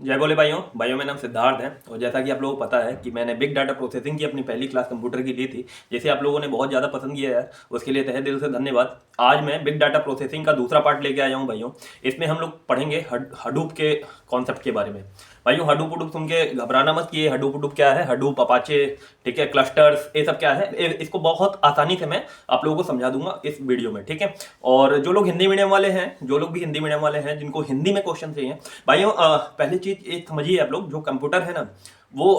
जय बोले भाइयों भाइयों, मेरा नाम सिद्धार्थ है। और जैसा कि आप लोगों को पता है कि मैंने बिग डाटा प्रोसेसिंग की अपनी पहली क्लास कंप्यूटर की ली थी, जिसे आप लोगों ने बहुत ज़्यादा पसंद किया है, उसके लिए तहे दिल से धन्यवाद। आज मैं बिग डाटा प्रोसेसिंग का दूसरा पार्ट लेके आया हूँ भाइयों। इसमें हम लोग पढ़ेंगे हडूप के कॉन्सेप्ट के बारे में। भाइयों, हडूप उडूप सुन के घबराना मत कि ये हडूप उडूप क्या है, हडूप अपाचे, ठीक है, क्लस्टर्स, ये सब क्या है। इसको बहुत आसानी से मैं आप लोगों को समझा दूंगा इस वीडियो में, ठीक है। और जो लोग हिंदी मीडियम वाले हैं, जो लोग भी हिंदी मीडियम वाले हैं, जिनको हिंदी में क्वेश्चन चाहिए भाइयों, पहली चीज एक समझिए आप लोग, जो कंप्यूटर है ना, वो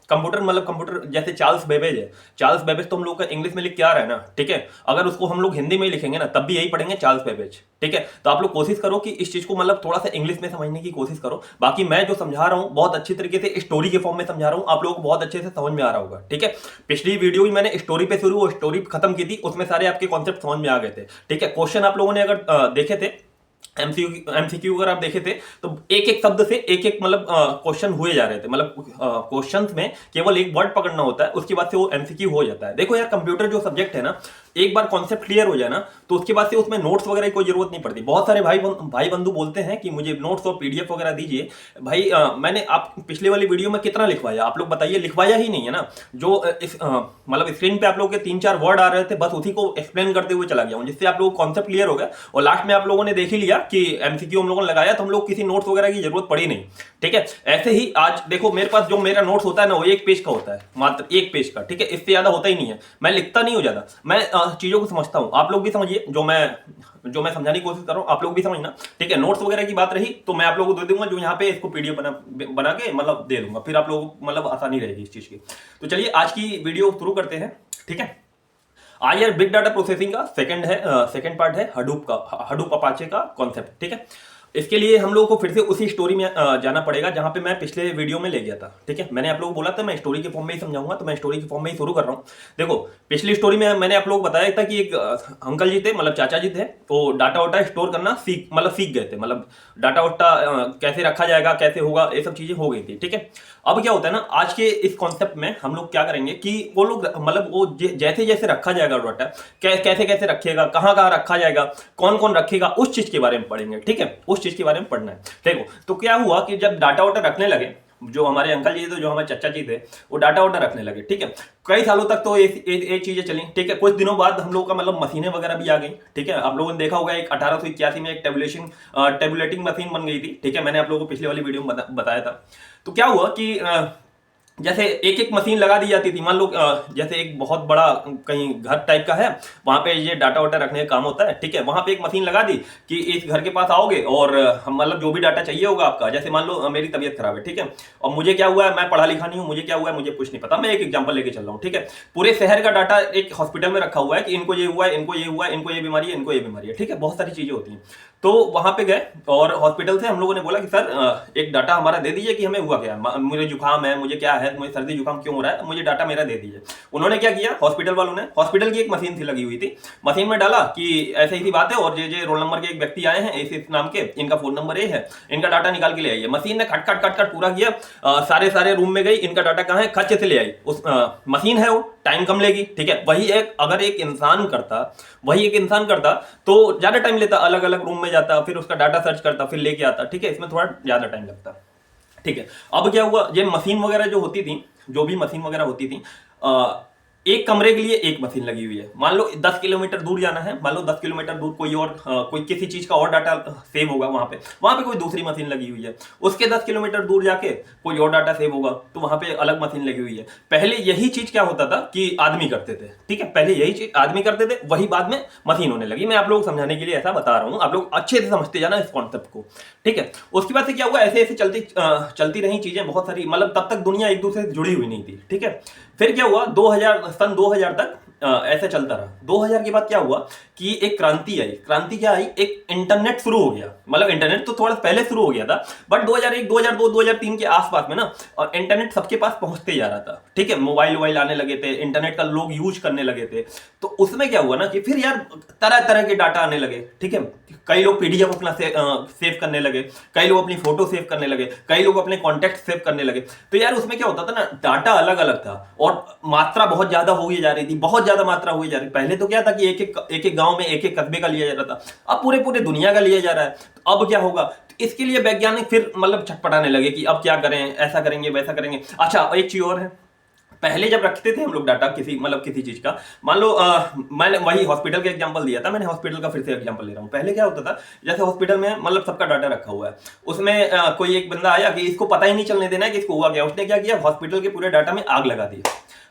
कंप्यूटर मतलब कंप्यूटर जैसे चार्ल्स बेबेज है। चार्ल्स बेबेज तो हम लोग का इंग्लिश में लिख के आ रहा है ना, ठीक है। अगर उसको हम लोग हिंदी में ही लिखेंगे ना, तब भी यही पढ़ेंगे चार्ल्स बेबेज, ठीक है। तो आप लोग कोशिश करो कि इस चीज को मतलब थोड़ा सा इंग्लिश में समझने की कोशिश करो। बाकी मैं जो समझा रहा हूँ बहुत अच्छी तरीके से स्टोरी के फॉर्म में समझा रहा हूँ, आप लोगों को बहुत अच्छे से समझ में आ रहा होगा, ठीक है। पिछली वीडियो भी मैंने स्टोरी पे शुरू और स्टोरी खत्म की थी, उसमें सारे आपके कॉन्सेप्ट समझ में आ गए थे, ठीक है। क्वेश्चन आप लोगों ने अगर देखे थे, एमसीक्यू अगर आप देखे थे, तो एक एक शब्द से एक एक मतलब क्वेश्चन हुए जा रहे थे। मतलब क्वेश्चन में केवल एक वर्ड पकड़ना होता है, उसके बाद से वो एमसीक्यू हो जाता है। देखो यार, कंप्यूटर जो सब्जेक्ट है ना, एक बार कॉन्सेप्ट क्लियर हो जाए ना, तो उसके बाद से उसमें नोट्स वगैरह की कोई जरूरत नहीं पड़ती। बहुत सारे भाई बंधु बोलते हैं कि मुझे नोट्स और पीडीएफ वगैरह दीजिए। भाई मैंने आप पिछले वाली वीडियो में कितना लिखवाया, आप लोग बताइए, लिखवाया ही नहीं है ना। जो मतलब स्क्रीन पे आप लोगों के 3-4 वर्ड आ रहे थे, बस उसी को एक्सप्लेन करते हुए चला गया हूँ, जिससे आप लोगों को कॉन्सेप्ट क्लियर हो गया। और लास्ट में आप लोगों ने देख ही लिया कि एमसीक्यू हम लोगों ने लगाया, तो हम लोग किसी नोट्स वगैरह की जरूरत पड़ी नहीं, ठीक है। ऐसे ही आज देखो, मेरे पास जो मेरा नोट्स होता है ना, वो एक पेज का होता है, मात्र एक पेज का, ठीक है। इससे ज्यादा होता ही नहीं है। मैं लिखता नहीं हूँ ज्यादा, मैं चीजों को समझता हूँ। आप लोग भी समझिए, जो मैं समझाने की कोशिश कर रहा हूँ, आप लोग भी समझना, ठीक है। नोट्स वगैरह की बात रही तो मैं आप लोगों को दे दूंगा, जो यहाँ पे इसको पीडीएफ बना के मतलब दे दूंगा, फिर आप लोगों को मतलब आसानी रहेगी इस चीज की। तो चलिए आज की वीडियो शुरू करते हैं, ठीक है। आज यार बिग डाटा प्रोसेसिंग का सेकंड पार्ट है हडूप का, हडूप अपाचे का कॉन्सेप्ट, ठीक है। इसके लिए हम लोगों को फिर से उसी स्टोरी में जाना पड़ेगा जहां पे मैं पिछले वीडियो में ले गया था, ठीक है। मैंने आप लोगों को बोला था मैं स्टोरी के फॉर्म में ही समझाऊंगा, तो मैं स्टोरी के फॉर्म में ही शुरू कर रहा हूँ। देखो, पिछली स्टोरी में मैंने आप लोगों को बताया था कि एक अंकल जी थे, मतलब चाचा जी थे, तो डाटा वाटा स्टोर करना सीख गए थे। मतलब डाटा वाटा कैसे रखा जाएगा, कैसे होगा, ये सब चीजें हो गई थी, ठीक है। अब क्या होता है ना, आज के इस कॉन्सेप्ट में हम लोग क्या करेंगे कि वो लोग मतलब वो जैसे जैसे रखा जाएगा डाटा, कैसे कैसे रखेगा, कहाँ कहाँ रखा जाएगा, कौन कौन रखेगा, उस चीज के बारे में पढ़ेंगे, ठीक है। उस चीज के बारे में पढ़ना है। देखो, तो क्या हुआ कि जब डाटा वाटा रखने लगे, जो हमारे अंकल जी थे, जो हमारे चाचा जी थे, वो डाटा वाटा रखने लगे, ठीक है। कई सालों तक तो ये चीजें चली, ठीक है। कुछ दिनों बाद हम लोग का मतलब मशीनें वगैरह भी आ गई, ठीक है। आप लोगों ने देखा होगा, एक 1881 में एक टेबुलेटिंग मशीन बन गई थी, ठीक है। मैंने आप लोगों को पिछले वाली वीडियो में बताया था। तो क्या हुआ कि जैसे एक एक मशीन लगा दी जाती थी। मान लो जैसे एक बहुत बड़ा कहीं घर टाइप का है, वहां पे ये डाटा वाटा रखने का काम होता है, ठीक है। वहां पे एक मशीन लगा दी कि इस घर के पास आओगे और हम मतलब जो भी डाटा चाहिए होगा आपका, जैसे मान लो मेरी तबीयत खराब है, ठीक है। और मुझे क्या हुआ है, मैं पढ़ा लिखा नहीं हूँ, मुझे क्या हुआ है मुझे कुछ नहीं पता, मैं एक एग्जाम्पल लेके चल रहा हूँ, ठीक है। पूरे शहर का डाटा एक हॉस्पिटल में रखा हुआ है कि इनको ये हुआ है, इनको ये हुआ है, इनको ये बीमारी है, इनको ये बीमारी है, ठीक है। बहुत सारी चीजें होती हैं। तो वहां पे गए और हॉस्पिटल से हम लोगों ने बोला कि सर एक डाटा हमारा दे दीजिए कि हमें हुआ क्या है, मुझे जुकाम है, मुझे क्या है, मुझे सर्दी जुकाम क्यों हो रहा है, मुझे डाटा मेरा दे दीजिए। उन्होंने क्या किया, हॉस्पिटल वालों ने, हॉस्पिटल की एक मशीन थी लगी हुई थी, मशीन में डाला कि ऐसे ही बात है और जे रोल नंबर के एक व्यक्ति आए हैं इस नाम के, इनका फोन नंबर ये है, इनका डाटा निकाल के ले आइए। मशीन ने खट खट खट खट पूरा किया, सारे रूम में गई, इनका डाटा कहाँ है, खच्चे से ले आई। उस मशीन है, वो टाइम कम लेगी, ठीक है। अगर वही एक इंसान करता तो ज्यादा टाइम लेता, अलग अलग रूम में जाता, फिर उसका डाटा सर्च करता, फिर लेके आता, ठीक है। इसमें थोड़ा ज्यादा टाइम लगता, ठीक है। अब क्या हुआ, ये मशीन वगैरह जो होती थी, जो भी मशीन वगैरह होती थी, एक कमरे के लिए एक मशीन लगी हुई है। मान लो 10 किलोमीटर दूर जाना है, मान लो 10 किलोमीटर दूर कोई किसी चीज का और डाटा सेव होगा, वहां पे कोई दूसरी मशीन लगी हुई है। उसके 10 किलोमीटर दूर जाके कोई और डाटा सेव होगा, तो वहां पे अलग मशीन लगी हुई है। पहले यही चीज क्या होता था कि आदमी करते थे, ठीक है। पहले यही चीज आदमी करते थे, वही बाद में मशीन होने लगी। मैं आप लोग समझाने के लिए ऐसा बता रहा हूं, आप लोग अच्छे से समझते जाना इस कॉन्सेप्ट को, ठीक है। उसके बाद से क्या हुआ, ऐसे ऐसे चलती रही चीजें बहुत सारी, मतलब तब तक दुनिया एक दूसरे से जुड़ी हुई नहीं थी, ठीक है। फिर क्या हुआ, सन 2000 तक ऐसे चलता रहा। 2000 के बाद क्या हुआ कि एक क्रांति आई। क्रांति क्या आई, एक इंटरनेट शुरू हो गया। मतलब इंटरनेट तो थोड़ा पहले शुरू हो गया था, बट 2001, 2002, 2003 के आसपास में ना इंटरनेट सबके पास पहुंचते जा रहा था, ठीक है। मोबाइल आने लगे थे, इंटरनेट का लोग यूज करने लगे थे। तो उसमें क्या हुआ ना कि फिर यार तरह तरह के डाटा आने लगे, ठीक है। कई लोग पीडीएफ अपना सेव करने लगे, कई लोग अपनी फोटो सेव करने लगे, कई लोग अपने कॉन्टेक्ट सेव करने लगे। तो यार उसमें क्या होता था ना, डाटा अलग अलग था और मात्रा बहुत ज्यादा हो जा रही थी, बहुत ज्यादा मात्रा हुई जा रही। पहले तो क्या था कि एक एक गांव में एक एक कस्बे का लिया जा रहा था, अब पूरे पूरे दुनिया का लिया जा रहा है। तो अब क्या होगा, इसके लिए वैज्ञानिक फिर मतलब छटपटाने लगे कि अब क्या करें, ऐसा करेंगे वैसा करेंगे। अच्छा, एक चीज और है, पहले जब रखते थे हम लोग डाटा किसी मतलब किसी चीज का, मान लो मैंने वही हॉस्पिटल का एग्जांपल दिया था, मैंने हॉस्पिटल का फिर से एग्जांपल ले रहा हूँ। पहले क्या होता था, जैसे हॉस्पिटल में मतलब सबका डाटा रखा हुआ है, उसमें कोई एक बंदा आया कि इसको पता ही नहीं चलने देना है कि इसको हुआ क्या, उसने क्या किया, हॉस्पिटल के पूरे डाटा में आग लगा दी।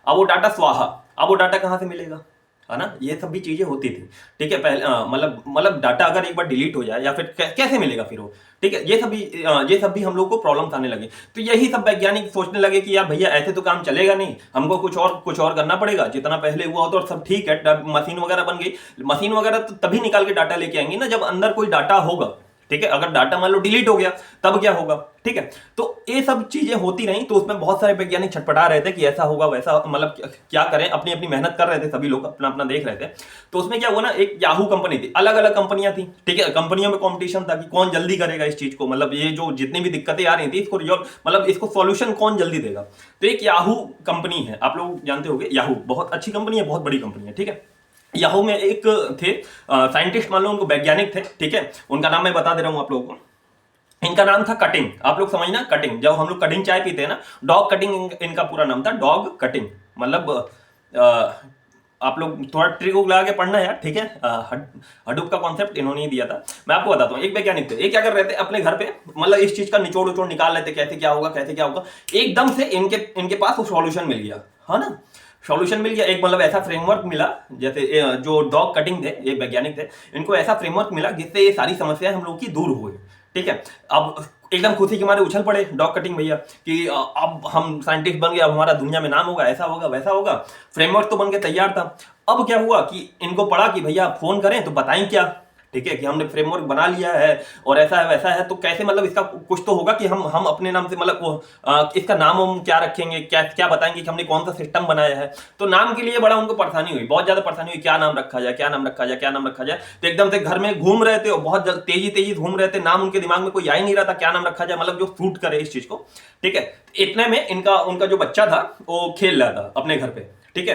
अब वो डाटा स्वाहा, अब वो डाटा कहाँ से मिलेगा, है ना। ये सब भी चीजें होती थी, ठीक है। पहले मतलब डाटा अगर एक बार डिलीट हो जाए या फिर कैसे मिलेगा फिर वो, ठीक है। ये सब भी हम लोग को प्रॉब्लम्स आने लगे। तो यही सब वैज्ञानिक सोचने लगे कि यार भैया ऐसे तो काम चलेगा नहीं, हमको कुछ और करना पड़ेगा। जितना पहले हुआ तो सब ठीक है, मशीन वगैरह बन गई, मशीन वगैरह तो तभी निकाल के डाटा लेके आएंगी ना जब अंदर कोई डाटा होगा, ठीक है। अगर डाटा मान लो डिलीट हो गया तब क्या होगा, ठीक है। तो ये सब चीजें होती रही, तो उसमें बहुत सारे वैज्ञानिक छटपटा रहे थे कि ऐसा होगा वैसा, मतलब क्या करें, अपनी अपनी मेहनत कर रहे थे, सभी लोग अपना अपना देख रहे थे। तो उसमें क्या हुआ ना, एक याहू कंपनी थी, अलग अलग कंपनियां थी, ठीक है। कंपनियों में कंपटीशन था कि कौन जल्दी करेगा इस चीज को, मतलब ये जो जितनी भी दिक्कतें आ रही थी इसको रिजॉल्व, मतलब इसको सॉल्यूशन कौन जल्दी देगा। तो एक याहू कंपनी है, आप लोग जानते होंगे, याहू बहुत अच्छी कंपनी है, बहुत बड़ी कंपनी है, ठीक है। याहू में एक थे साइंटिस्ट, मान लो उनको वैज्ञानिक थे, ठीक है। उनका नाम मैं बता दे रहा हूं आप लोगों को। इनका नाम था कटिंग, आप लोग समझना, कटिंग। जब हम लोग कटिंग चाय पीते हैं ना, डॉग कटिंग इनका पूरा नाम था, डॉग कटिंग। मतलब आप लोग थोड़ा ट्रिक लगा के पढ़ना यार, ठीक है। हडूप का कॉन्सेप्ट इन्होंने ही दिया था। मैं आपको बताता हूँ, एक वैज्ञानिक थे, ये क्या कर रहे थे अपने घर पे, मतलब इस चीज का निचोड़ उचोड़ निकाल लेते, कैसे क्या होगा कैसे क्या होगा। एकदम से इनके पास वो सॉल्यूशन मिल गया, है ना। सॉल्यूशन मिल गया, एक मतलब ऐसा फ्रेमवर्क मिला, जैसे जो डॉग कटिंग थे, ये वैज्ञानिक थे, इनको ऐसा फ्रेमवर्क मिला जिससे ये सारी समस्याएं हम लोग की दूर हुई, ठीक है। अब एकदम खुशी के मारे उछल पड़े डॉग कटिंग भैया कि अब हम साइंटिस्ट बन गए, अब हमारा दुनिया में नाम होगा, ऐसा होगा वैसा होगा। फ्रेमवर्क तो बन के तैयार था। अब क्या हुआ कि इनको पड़ा कि भैया फोन करें तो बताएं क्या, ठीक है, कि हमने फ्रेमवर्क बना लिया है और ऐसा है वैसा है, तो कैसे मतलब इसका कुछ तो होगा कि हम अपने नाम से मतलब वो इसका नाम हम क्या रखेंगे, क्या क्या बताएंगे कि हमने कौन सा सिस्टम बनाया है। तो नाम के लिए बड़ा उनको परेशानी हुई, बहुत ज्यादा परेशानी हुई, क्या नाम रखा जाए, क्या नाम रखा जाए, क्या नाम रखा जाए। तो एकदम से घर में घूम रहे थे और बहुत तेजी तेजी घूम रहे थे, नाम उनके दिमाग में कोई आ ही नहीं रहा था क्या नाम रखा जाए, मतलब जो सूट करे इस चीज को, ठीक है। इतने में उनका जो बच्चा था वो खेल रहा था अपने घर पे, ठीक है।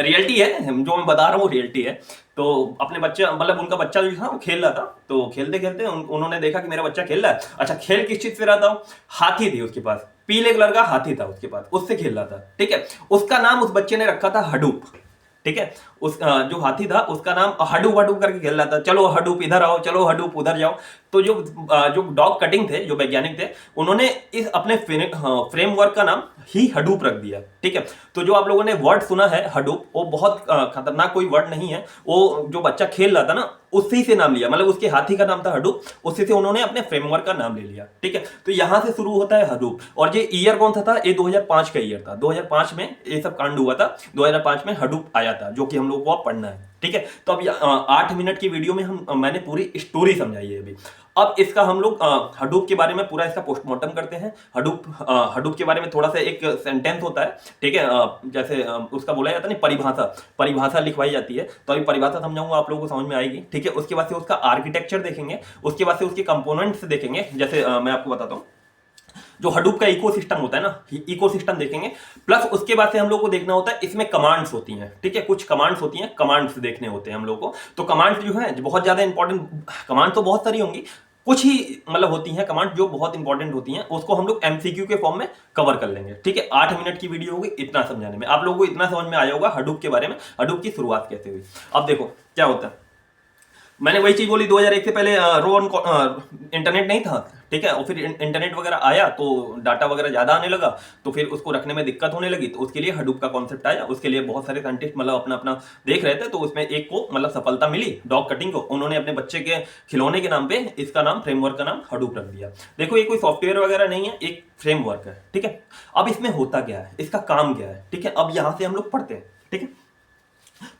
रियलिटी है जो मैं बता रहा हूँ, रियलिटी है। तो अपने बच्चा मतलब उनका बच्चा जो था वो खेल रहा था, तो खेलते खेलते उन्होंने देखा कि मेरा बच्चा खेल रहा है। अच्छा, खेल किस चीज से रहा था, हाथी थी उसके पास, पीले कलर का हाथी था उसके पास, उससे खेल रहा था, ठीक है। उसका नाम उस बच्चे ने रखा था हडूप, ठीक है। उस जो हाथी था उसका नाम हडूप हडूप करके खेल रहा था, चलो हडूप इधर आओ, चलो हडूप उधर जाओ। तो जो डॉग कटिंग थे, जो वैज्ञानिक थे, उन्होंने इस अपने फ्रेमवर्क का नाम ही हडूप रख दिया, ठीक है। तो जो आप लोगों ने वर्ड सुना है हडूप, वो बहुत खतरनाक कोई वर्ड नहीं है, वो जो बच्चा खेल रहा था ना उसी से नाम लिया, मतलब उसके हाथी का नाम था हडूप, उसी से उन्होंने अपने फ्रेमवर्क का नाम ले लिया, ठीक है। तो यहां से शुरू होता है हडूप। और ये ईयर कौन सा था, ये 2005 का ईयर था, 2005 में ये सब कांड हुआ था, 2005 में हडूप आया था, जो कि हम लोग को अब पढ़ना है, ठीक है। तो अब 8 मिनट की वीडियो में मैंने पूरी स्टोरी समझाई है अभी। अब इसका हम लोग हडूप के बारे में पूरा इसका पोस्टमार्टम करते हैं। हडूप के बारे में थोड़ा सा एक सेंटेंस होता है, ठीक है। जैसे उसका बोला जाता है ना, परिभाषा लिखवाई जाती है, तो अभी परिभाषा समझाऊंगा, आप लोगों को समझ में आएगी, ठीक है। उसके बाद से उसका आर्किटेक्चर देखेंगे, उसके बाद से उसके कंपोनेंट्स देखेंगे। जैसे मैं आपको बताता हूँ, जो हडूप का इकोसिस्टम होता है ना, इकोसिस्टम देखेंगे। प्लस उसके बाद से हम लोग को देखना होता है, इसमें कमांड्स होती हैं, ठीक है, कुछ कमांड्स होती हैं, कमांड्स देखने होते हैं हम लोग को। तो कमांड्स जो है बहुत ज्यादा इंपॉर्टेंट, कमांड तो बहुत सारी होंगी, कुछ ही मतलब होती हैं कमांड जो बहुत इंपॉर्टेंट होती हैं, उसको हम लोग एमसीक्यू के फॉर्म में कवर कर लेंगे, ठीक है। 8 मिनट की वीडियो होगी, इतना समझाने में आप लोगों को इतना समझ में आया होगा हडूप के बारे में, हडूप की शुरुआत कैसे हुई। अब देखो क्या होता है, मैंने वही चीज बोली, 2001 से पहले इंटरनेट नहीं था, ठीक है। और फिर इंटरनेट वगैरह आया तो डाटा वगैरह ज्यादा आने लगा, तो फिर उसको रखने में दिक्कत होने लगी, तो उसके लिए हडूप का कॉन्सेप्ट आया। उसके लिए बहुत सारे साइंटिस्ट मतलब अपना अपना देख रहे थे, तो उसमें एक को मतलब सफलता मिली, डॉग कटिंग को। उन्होंने अपने बच्चे के खिलौने के नाम पे इसका नाम, फ्रेमवर्क का नाम हडूप रख दिया। देखो ये कोई सॉफ्टवेयर वगैरह नहीं है, एक फ्रेमवर्क है, ठीक है। अब इसमें होता क्या है, इसका काम क्या है, ठीक है। अब यहां से हम लोग पढ़ते हैं, ठीक है।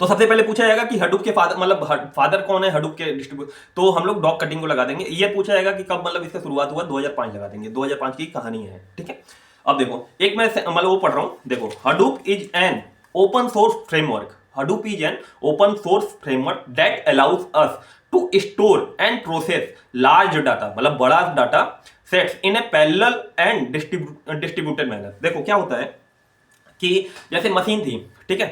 तो सबसे पहले पूछा जाएगा कि हडूप के फादर मतलब फादर कौन है हडूप के डिस्ट्रीब्यूट, तो हम लोग डॉग कटिंग को लगा देंगे। ये पूछा जाएगा कि कब मतलब इसका शुरुआत हुआ, 2005 लगा देंगे, 2005 की कहानी है, ठीक है। अब देखो एक मैं मतलब वो पढ़ रहा हूं, देखो Hadoop is an open source framework, Hadoop is an open source framework that allows us to store and process large data, मतलब बड़ा data sets in a parallel and distributed manner. देखो क्या होता है कि जैसे मशीन थी, ठीक है,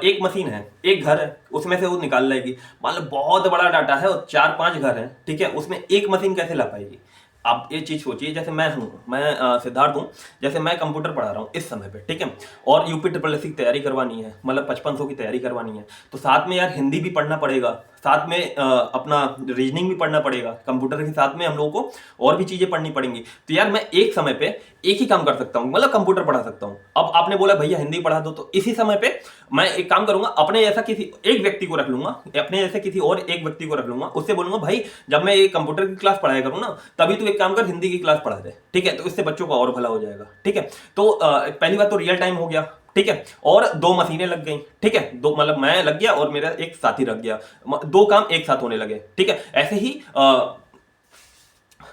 एक मशीन है, एक घर है, उसमें से वो निकाल लेगी। मान लो बहुत बड़ा डाटा है और 4-5 घर हैं, ठीक है, उसमें एक मशीन कैसे ला पाएगी, आप ये चीज सोचिए, जैसे मैं हूँ, मैं सिद्धार्थ हूँ, जैसे मैं कंप्यूटर पढ़ा रहा हूँ इस समय पे, ठीक है, और यूपी ट्रिपल एससी की तैयारी करवानी है, मतलब 5500 की तैयारी करवानी है, तो साथ में यार हिंदी भी पढ़ना पड़ेगा, साथ में अपना रीजनिंग भी पढ़ना पड़ेगा, कंप्यूटर के साथ में हम लोगों को और भी चीजें पढ़नी पड़ेंगी। तो यार मैं एक समय पे एक ही काम कर सकता हूँ, मतलब कंप्यूटर पढ़ा सकता हूँ। अब आपने बोला भैया हिंदी पढ़ा दो, तो इसी समय पे मैं एक काम करूंगा, अपने जैसा किसी एक व्यक्ति को रख लूंगा, अपने जैसे किसी और एक व्यक्ति को रख लूंगा, उससे बोलूंगा भाई जब मैं ये कंप्यूटर की क्लास पढ़ाया करूँ ना, तभी तू एक काम कर हिंदी की क्लास पढ़ा दे, ठीक है, तो इससे बच्चों का और भला हो जाएगा, ठीक है। तो पहली बात तो रियल टाइम हो गया, ठीक है, और दो मशीनें लग गई, ठीक है, दो मतलब मैं लग गया और मेरा एक साथी लग गया, दो काम एक साथ होने लगे, ठीक है। ऐसे ही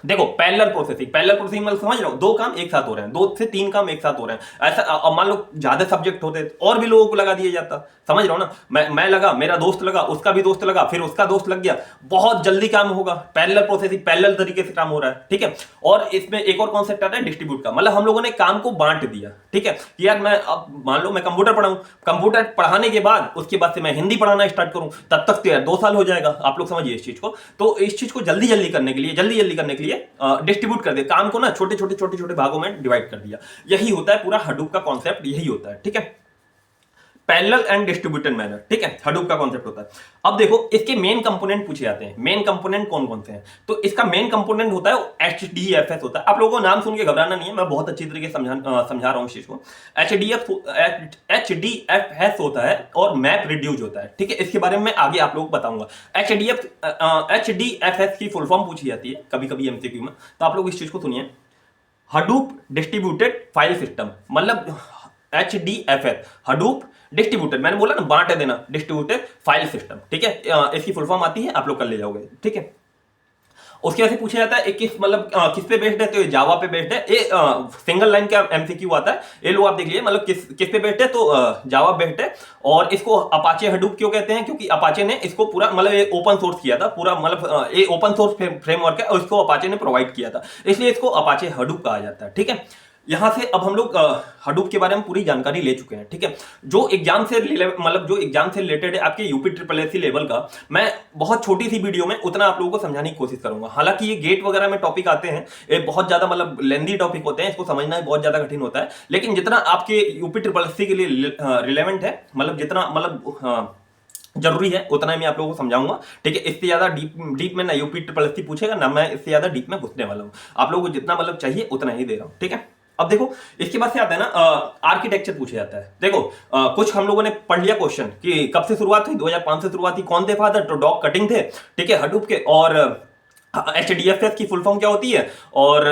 देखो पैरेलल प्रोसेसिंग मतलब समझ रहे हो, दो काम एक साथ हो रहे हैं, दो से तीन काम एक साथ हो रहे हैं। ऐसा मान लो ज्यादा सब्जेक्ट होते तो और भी लोगों को लगा दिया जाता, समझ रहे हो ना, मैं लगा, मेरा दोस्त लगा, उसका भी दोस्त लगा, फिर उसका दोस्त लग गया, बहुत जल्दी काम होगा। पैरेलल प्रोसेसिंग पैरेलल तरीके से काम हो रहा है, ठीक है। और इसमें एक और कॉन्सेप्ट आता है डिस्ट्रीब्यूट का, मतलब हम लोगों ने काम को बांट दिया, ठीक है, कि यार मैं अब मान लो मैं कंप्यूटर पढ़ाऊं, कंप्यूटर पढ़ाने के बाद उसके बाद से मैं हिंदी पढ़ाना स्टार्ट करूं, तब तक तो यार 2 साल हो जाएगा, आप लोग समझिए इस चीज को। तो इस चीज को जल्दी जल्दी करने के लिए डिस्ट्रीब्यूट कर दिया काम को ना, छोटे छोटे भागों में डिवाइड कर दिया। यही होता है पूरा हडूप का कॉन्सेप्ट, यही होता है, ठीक है, पैरेलल एंड डिस्ट्रीब्यूटेड मैनर, ठीक है, हडूप का कॉन्सेप्ट होता है। अब देखो इसके मेन कंपोनेंट पूछे जाते हैं, मेन कंपोनेंट कौन कौन से हैं, तो इसका मेन कंपोनेंट होता है HDFS होता है। आप लोगों को नाम सुन के घबराना नहीं है, मैं बहुत अच्छी तरीके से समझा रहा हूं इस चीज को। HDFS होता है और मैप रिड्यूस होता है, ठीक है, इसके बारे में मैं आगे आप लोगों को बताऊंगा। HDFS की फुल फॉर्म पूछी जाती है कभी कभी MCQ में, तो आप लोग इस चीज को सुनिए, हडूप डिस्ट्रीब्यूटेड फाइल सिस्टम, मतलब HDFS हडूप डिस्ट्रीब्यूटेड, मैंने बोला ना बांट देना, डिस्ट्रीब्यूटेड फाइल सिस्टम, ठीक है, इसकी फुल फॉर्म आती है, आप लोग कर ले जाओगे, ठीक है। उसके वैसे पूछा जाता है किस मतलब किस पे बेस्ड है, तो ये जावा पे बेस्ड है, ये सिंगल लाइन का MCQ आता है, ये लो आप देख लीजिए, मतलब किस पे बेस्ड है, तो जावा बेस्ड है। और इसको अपाचे हडूप क्यों कहते हैं, क्योंकि अपाचे ने इसको पूरा मतलब ये ओपन सोर्स किया था पूरा, मतलब ये ओपन सोर्स फ्रेमवर्क है और इसको अपाचे ने प्रोवाइड किया था, इसलिए इसको अपाचे हडूप कहा जाता है, ठीक है। यहां से अब हम लोग हडूप के बारे में पूरी जानकारी ले चुके हैं, ठीक है। जो एग्जाम से मतलब जो एग्जाम से रिलेटेड है आपके यूपी ट्रिपल एससी लेवल का, मैं बहुत छोटी सी वीडियो में उतना आप लोगों को समझाने की कोशिश करूंगा। हालांकि ये गेट वगैरह में टॉपिक आते हैं, ये बहुत ज्यादा मतलब लेंदी टॉपिक होते हैं, इसको समझना बहुत ज्यादा कठिन होता है, लेकिन जितना आपके यूपी ट्रिपल एससी के लिए रिलेवेंट है, मतलब जितना मतलब जरूरी है उतना ही मैं आप लोगों को समझाऊंगा, ठीक है। इससे ज्यादा डीप में ना यूपी ट्रिपल एससी पूछेगा ना मैं इससे ज्यादा डीप में घुसने वाला हूं, आप लोगों को जितना मतलब चाहिए उतना ही दे रहा हूं, ठीक है। अब देखो इसके बाद से आता है ना आर्किटेक्चर पूछा जाता है। देखो कुछ हम लोगों ने पढ़ लिया क्वेश्चन कि कब से शुरुआत हुई, 2005 से शुरुआत हुई, कौन थे फादर, तो डॉग कटिंग थे, ठीक है, हडूप के, और HDFS की फुल फॉर्म क्या होती है, और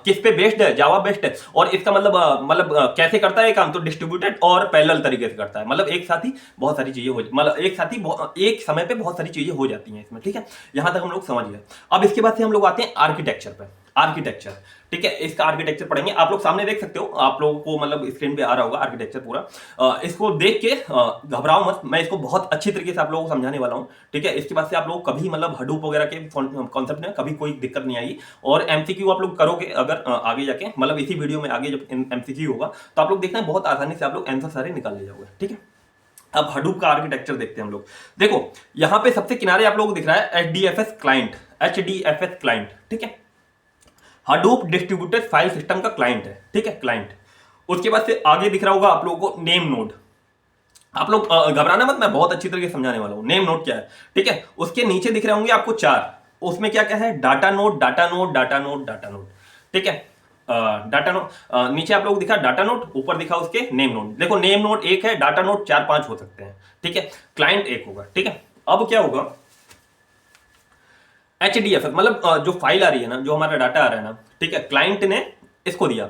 किस पे बेस्ड है, जावा बेस्ड है, और इसका मतलब कैसे करता है काम, तो डिस्ट्रीब्यूटेड और पैरेलल तरीके से करता है, मतलब एक साथ ही बहुत सारी चीजें हो, मतलब एक समय पे बहुत सारी चीजें हो जाती हैं इसमें, ठीक है। यहां तक हम लोग समझ गए। अब इसके बाद से हम लोग आते हैं आर्किटेक्चर पे, आर्किटेक्चर, ठीक है, इसका आर्किटेक्चर पढ़ेंगे, आप लोग सामने देख सकते हो, आप लोगों को मतलब स्क्रीन पे आ रहा होगा आर्किटेक्चर पूरा। इसको देख के घबराओ मत, मैं इसको बहुत अच्छी तरीके से आप लोगों को समझाने वाला हूं, ठीक है। इसके बाद से आप लोग कभी मतलब हडूप वगैरह के कॉन्सेप्ट में कभी कोई दिक्कत नहीं आएगी, और MCQ आप लोग करोगे अगर आगे जाके, मतलब इसी वीडियो में आगे जब MCQ होगा तो आप लोग देखना बहुत आसानी से आप लोग आंसर सारे निकाल ले जाओगे, ठीक है। अब हडूप का आर्किटेक्चर देखते हैं हम लोग। देखो यहां पे सबसे किनारे आप लोगों को दिख रहा है HDFS क्लाइंट, HDFS क्लाइंट, ठीक है, हडूप डिस्ट्रीब्यूटेड फाइल सिस्टम का क्लाइंट है, ठीक है, क्लाइंट। उसके बाद से आगे दिख रहा होगा आप लोगों को नेम नोड, आप लोग घबराना मत, मैं बहुत अच्छी तरीके से समझाने वाला हूं, नेम नोड क्या है, ठीक है। उसके नीचे दिख रहे होंगे आपको 4, उसमें क्या क्या है, data node, data node, data node, data node, ठीक है, डाटा नोड नीचे आप लोग दिखा डाटा नोड, ऊपर दिखा उसके नेम नोड। देखो नेम नोड एक है, डाटा नोड 4-5 हो सकते हैं, ठीक है, क्लाइंट एक होगा, ठीक है। अब क्या होगा, HDFS मतलब जो फाइल आ रही है ना, जो हमारा डाटा आ रहा है ना, ठीक है, क्लाइंट ने इसको दिया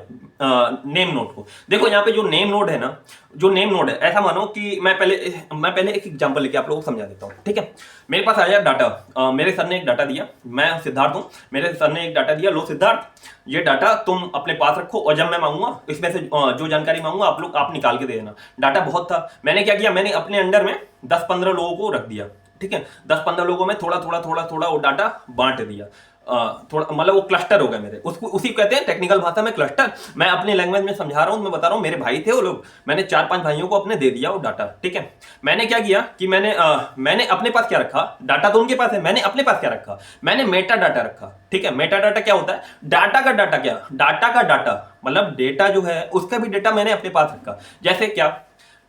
नेम नोड को। देखो यहाँ पे जो नेम नोड है ना, जो नेम नोड है, ऐसा मानो कि मैं पहले एक एग्जांपल लेके आप लोगों को समझा देता हूँ, ठीक है। मेरे पास आया डाटा, मेरे सर ने एक डाटा दिया, मैं सिद्धार्थ हूँ, मेरे सर ने एक डाटा दिया, लो सिद्धार्थ ये डाटा तुम अपने पास रखो, और जब मैं मांगूंगा इसमें से जो जानकारी मांगूंगा आप निकाल के दे देना। डाटा बहुत था, मैंने क्या किया, मैंने अपने अंडर में 10-15 लोगों को रख दिया, ठीक है, 10-15 लोगों में थोड़ा थोड़ा वो डाटा बांट दिया। थोड़ा मतलब वो क्लस्टर हो गए मेरे, उसको उसी को कहते हैं टेक्निकल भाषा में क्लस्टर। मैं अपनी लैंग्वेज में समझा रहा हूँ, मैं बता रहा हूँ, मेरे भाई थे वो लोग, मैंने 4-5 भाइयों को अपने दे दिया वो डाटा। ठीक है, मैंने क्या किया कि मैंने अपने पास क्या रखा, डाटा तो उनके पास है, मैंने अपने पास क्या रखा, मैंने मेटा डाटा रखा। ठीक है, मेटा डाटा क्या होता है, डाटा का डाटा, क्या डाटा का डाटा मतलब डेटा जो है उसका भी डेटा मैंने अपने पास रखा। जैसे क्या,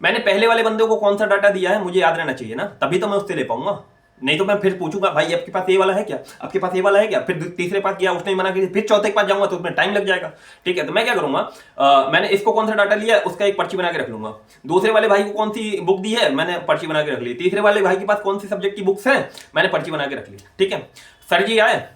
मैंने पहले वाले बंदे को कौन सा डाटा दिया है मुझे याद रहना चाहिए ना, तभी तो मैं उससे ले पाऊंगा, नहीं तो मैं फिर पूछूंगा भाई आपके पास ये वाला है क्या, आपके पास ये वाला है क्या, फिर तीसरे पास गया उसने मना किया, फिर चौथे के पास जाऊंगा तो उसमें टाइम लग जाएगा। ठीक है, तो मैं क्या करूंगा, मैंने इसको कौन सा डाटा लिया है उसका एक पर्ची बना के रख लूंगा, दूसरे वाले भाई को कौन सी बुक दी है मैंने पर्ची बना के रख ली, तीसरे वाले भाई के पास कौन सी सब्जेक्ट की बुक्स है मैंने पर्ची बना के रख ली। ठीक है, सर जी आए,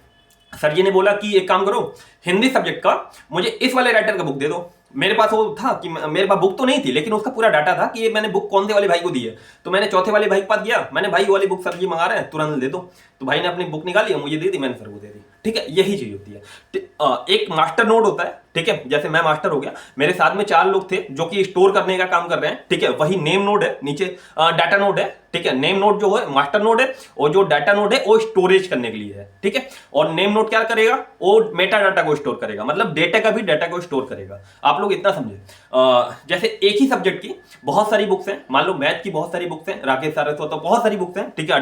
सर जी ने बोला कि एक काम करो, हिंदी सब्जेक्ट का मुझे इस वाले राइटर का बुक दे दो। मेरे पास वो था कि मेरे पास बुक तो नहीं थी लेकिन उसका पूरा डाटा था कि ये मैंने बुक कौन से वाले भाई को दी है। तो मैंने चौथे वाले भाई के पास गया, मैंने भाई वाली बुक सर जी मंगा रहे हैं तुरंत दे दो, तो भाई ने अपनी बुक निकाली और मुझे दे दी, मैंने सर को दे दी। ठीक है, यही चीज होती है। एक मास्टर नोड होता है, ठीक है, जैसे मैं मास्टर हो गया, मेरे साथ में 4 लोग थे जो कि स्टोर करने का काम कर रहे हैं। ठीक है, वही नेम नोड है, नीचे डाटा नोड है। ठीक है, नेम नोड जो है मास्टर नोड है और जो डाटा नोड है वो स्टोरेज करने के लिए है। ठीक है, और नेम नोड क्या करेगा, वो मेटा डाटा को स्टोर करेगा, मतलब डेटा का भी डाटा को स्टोर करेगा। आप लोग इतना समझे, जैसे एक ही सब्जेक्ट की बहुत सारी बुक्स हैं, मान लो मैथ की बहुत सारी बुक्स हैं, राकेश सारस्वत तो बहुत सारी बुक्स हैं। ठीक है,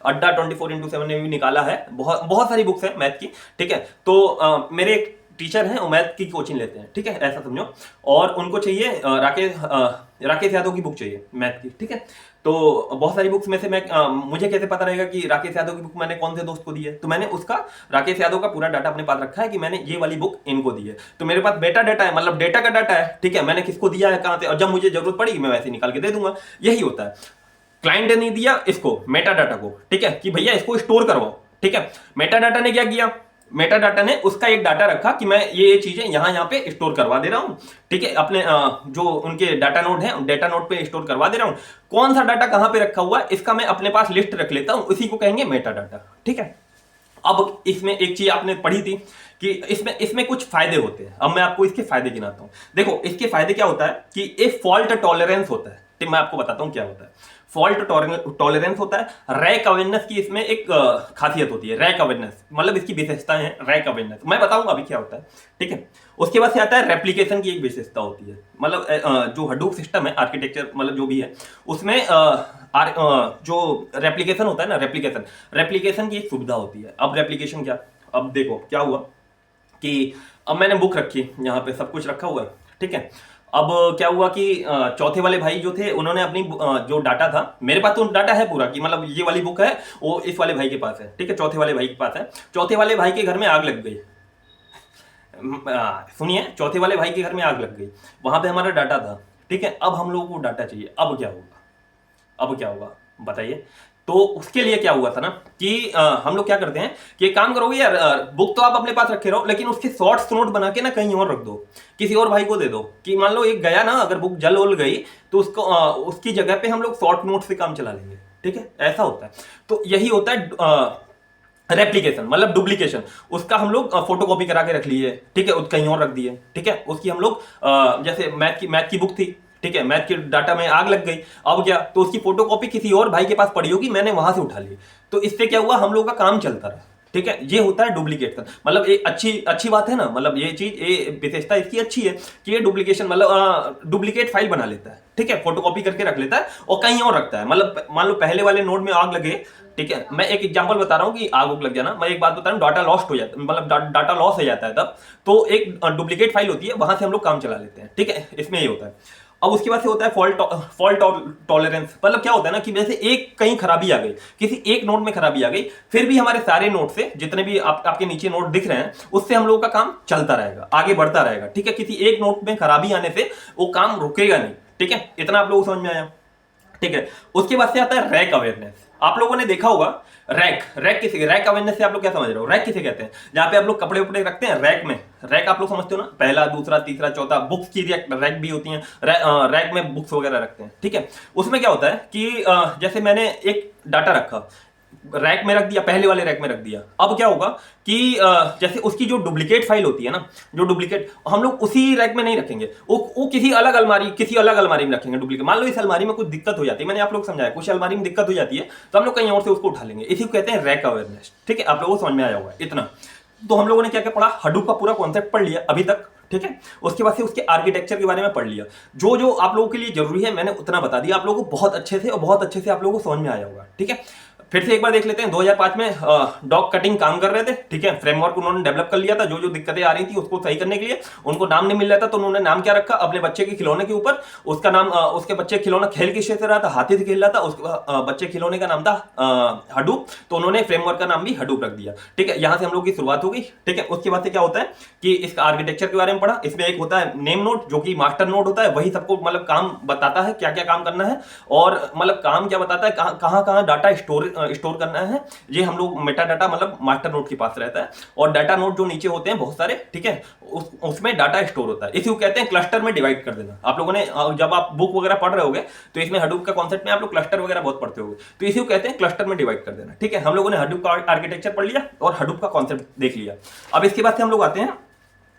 अड्डा 24x7 ने भी निकाला है, बहुत सारी बुक्स हैं मैथ की। ठीक है, तो मेरे एक टीचर हैं वो मैथ की कोचिंग लेते हैं। ठीक है, ऐसा समझो, और उनको चाहिए राकेश यादव की बुक चाहिए मैथ की। ठीक है, तो बहुत सारी बुक्स में से मैं मुझे कैसे पता रहेगा कि राकेश यादव की बुक मैंने कौन से दोस्त को दी है, तो मैंने उसका राकेश यादव का पूरा डाटा अपने पास रखा है कि मैंने ये वाली बुक इनको दी है। तो मेरे पास बेटा डाटा है, मतलब डेटा का डाटा है। ठीक है, मैंने किसको दिया है कहां से, और जब मुझे जरूरत पड़ी मैं वैसे निकाल के दे दूंगा। यही होता है, क्लाइंट ने दिया इसको मेटा डाटा को, ठीक है, कि भैया इसको स्टोर करवाओ। ठीक है, मेटा डाटा ने क्या किया, मेटा डाटा ने उसका एक डाटा रखा कि मैं ये चीजें यहां पे स्टोर करवा दे रहा हूं। ठीक है, अपने जो उनके डाटा नोड है डेटा नोड पे स्टोर करवा दे रहा हूं। कौन सा डाटा कहां पे रखा हुआ है इसका मैं अपने पास लिस्ट रख लेता हूं, उसी को कहेंगे मेटा डाटा। ठीक है, अब इसमें एक चीज आपने पढ़ी थी कि इसमें कुछ फायदे होते हैं। अब मैं आपको इसके फायदे गिनाता हूं। देखो, इसके फायदे क्या होता है कि एक फॉल्ट टॉलरेंस होता है। ठीक, मैं आपको बताता हूं क्या होता है। फॉल्ट टॉलरेंस होता है, रैक अवेयरनेस की इसमें एक खासियत होती है। रैक अवेयरनेस मतलब इसकी विशेषताएं हैं, रैक अवेयरनेस मैं बताऊंगा अभी क्या होता है। ठीक है, उसके बाद से आता है रेप्लिकेशन की एक विशेषता होती है, मतलब जो हडूप सिस्टम है आर्किटेक्चर मतलब जो भी है उसमें जो रेप्लिकेशन होता है ना, रेप्लिकेशन की एक सुविधा होती है। अब रेप्लिकेशन क्या, अब देखो क्या हुआ कि अब मैंने बुक रखी, यहाँ पे सब कुछ रखा हुआ है। ठीक है, अब क्या हुआ कि चौथे वाले भाई जो थे उन्होंने अपनी जो डाटा था, मेरे पास तो डाटा है पूरा कि मतलब ये वाली बुक है वो इस वाले भाई के पास है। ठीक है, चौथे वाले भाई के पास है। चौथे वाले भाई के घर में आग लग गई, सुनिए, चौथे वाले भाई के घर में आग लग गई, वहां पे हमारा डाटा था। ठीक है, अब हम लोगों को डाटा चाहिए, अब क्या होगा, अब क्या होगा बताइए। तो उसके लिए क्या हुआ था ना कि हम लोग क्या करते हैं कि एक काम करोगे यार, बुक तो आप अपने पास रखे रहो लेकिन उसके शॉर्ट्स नोट बना के ना कहीं और रख दो, किसी और भाई को दे दो कि मान लो एक गया ना, अगर बुक जल उल गई तो उसको उसकी जगह पे हम लोग शॉर्ट नोट से काम चला लेंगे। ठीक है, ऐसा होता है। तो यही होता है रेप्लिकेशन मतलब डुप्लीकेशन, उसका हम लोग फोटोकॉपी करा के रख लिए। ठीक है, कहीं और रख दिए। ठीक है, उसकी हम लोग जैसे मैथ की बुक थी, ठीक है, मैथ के डाटा में आग लग गई, अब क्या, तो उसकी फोटोकॉपी किसी और भाई के पास पड़ी होगी, मैंने वहां से उठा ली, तो इससे क्या हुआ, हम लोग का काम चलता रहा। ठीक है, ये होता है डुप्लीकेशन, मतलब ये अच्छी बात है ना, मतलब ये चीज, ये विशेषता इसकी अच्छी है कि ये डुप्लीकेशन मतलब डुप्लीकेट फाइल बना लेता है। ठीक है, फोटोकॉपी करके रख लेता है और कहीं और रखता है, मतलब मान लो पहले वाले नोड में आग लगे। ठीक है, मैं एक एग्जांपल बता रहा हूं कि आग उग लग जाना, मैं एक बात बता रहा हूं, डाटा लॉस्ट हो जाता है, मतलब डाटा लॉस हो जाता है तब, तो एक डुप्लीकेट फाइल होती है, वहां से हम लोग काम चला लेते हैं। ठीक है, इसमें ये होता है। अब उसके बाद से होता है फॉल्ट टॉलरेंस, मतलब क्या होता है ना कि जैसे एक कहीं खराबी आ गई, किसी एक नोड में खराबी आ गई, फिर भी हमारे सारे नोड से जितने भी आपके नीचे नोड दिख रहे हैं उससे हम लोगों का काम चलता रहेगा, आगे बढ़ता रहेगा। ठीक है, किसी एक नोड में खराबी आने से वो काम रुकेगा नहीं। ठीक है, इतना आप लोगों को समझ में आया। ठीक है, उसके बाद से आता है रैक अवेयरनेस। आप लोगों ने देखा होगा रैक अवेयरनेस से आप लोग क्या समझ रहे हो, रैक किसे कहते हैं, जहां पे आप लोग कपड़े उपड़े रखते हैं रैक में, रैक आप लोग समझते हो ना, पहला दूसरा तीसरा चौथा, बुक्स की रैक भी होती है, रैक में बुक्स वगैरह रखते हैं। ठीक है, उसमें क्या होता है कि जैसे मैंने एक डाटा रखा, रैक में रख दिया, पहले वाले रैक में रख दिया। अब क्या होगा कि जैसे उसकी जो डुप्लीकेट फाइल होती है ना, जो डुप्लीकेट, हम लोग उसी रैक में नहीं रखेंगे, वो किसी अलग अलमारी में रखेंगे डुप्लीकेट। मान लो इस अलमारी में कुछ दिक्कत हो जाती है, मैंने आप लोग समझाया, कुछ अलमारी में दिक्कत हो जाती है तो हम लोग कहीं और से उसको उठा लेंगे। इसी को कहते हैं रैक अवेयरनेस। ठीक है, आप लोगों को समझ में आया होगा इतना। तो हम लोगों ने क्या क्या पढ़ा, हडूप का पूरा कॉन्सेप्ट पढ़ लिया अभी तक। ठीक है, उसके बाद से उसके आर्किटेक्चर के बारे में पढ़ लिया। जो जो आप लोगों के लिए जरूरी है मैंने उतना बता दिया आप लोगों को, बहुत अच्छे से, और बहुत अच्छे से आप लोगों को समझ में आया होगा। ठीक है, फिर से एक बार देख लेते हैं। 2005 में डॉग कटिंग काम कर रहे थे। ठीक है, फ्रेमवर्क उन्होंने डेवलप कर लिया था। जो जो दिक्कतें आ रही थी उसको सही करने के लिए उनको नाम नहीं मिल रहा था, तो उन्होंने नाम क्या रखा अपने बच्चे के खिलौने के ऊपर, उसका नाम, उसके बच्चे खिलौना खेल किससे से रहा था, हाथी से खेल रहा था, उसके बच्चे खिलौने का नाम था हडूप, तो उन्होंने फ्रेमवर्क का नाम भी हडूप रख दिया। ठीक है, यहां से हम लोग की शुरुआत हो गई। ठीक है, उसके बाद से क्या होता है कि इसका आर्किटेक्चर के बारे में पढ़ा। इसमें एक होता है नेम नोड, जो कि मास्टर नोड होता है, वही सबको मतलब काम बताता है, क्या क्या काम करना है, और मतलब काम क्या बताता है, कहां कहां डाटा स्टोर करना है। ये हम लोग मेटा डाटा मतलब मास्टर नोड के पास रहता है, और डाटा नोड जो नीचे होते हैं बहुत सारे। ठीक है, उसमें डाटा स्टोर होता है। इसी को कहते हैं क्लस्टर में डिवाइड कर देना। आप लोगों ने जब आप बुक वगैरह पढ़ रहे होगे तो इसमें हडूप का कॉन्सेप्ट में आप लोग क्लस्टर वगैरह बहुत पढ़ते होगे, तो इसी को कहते हैं क्लस्टर में डिवाइड कर देना। ठीक है, हम लोगों ने हडूप का आर्किटेक्चर पढ़ लिया और हडूप का कॉन्सेप्ट देख लिया। अब इसके बाद से हम लोग आते हैं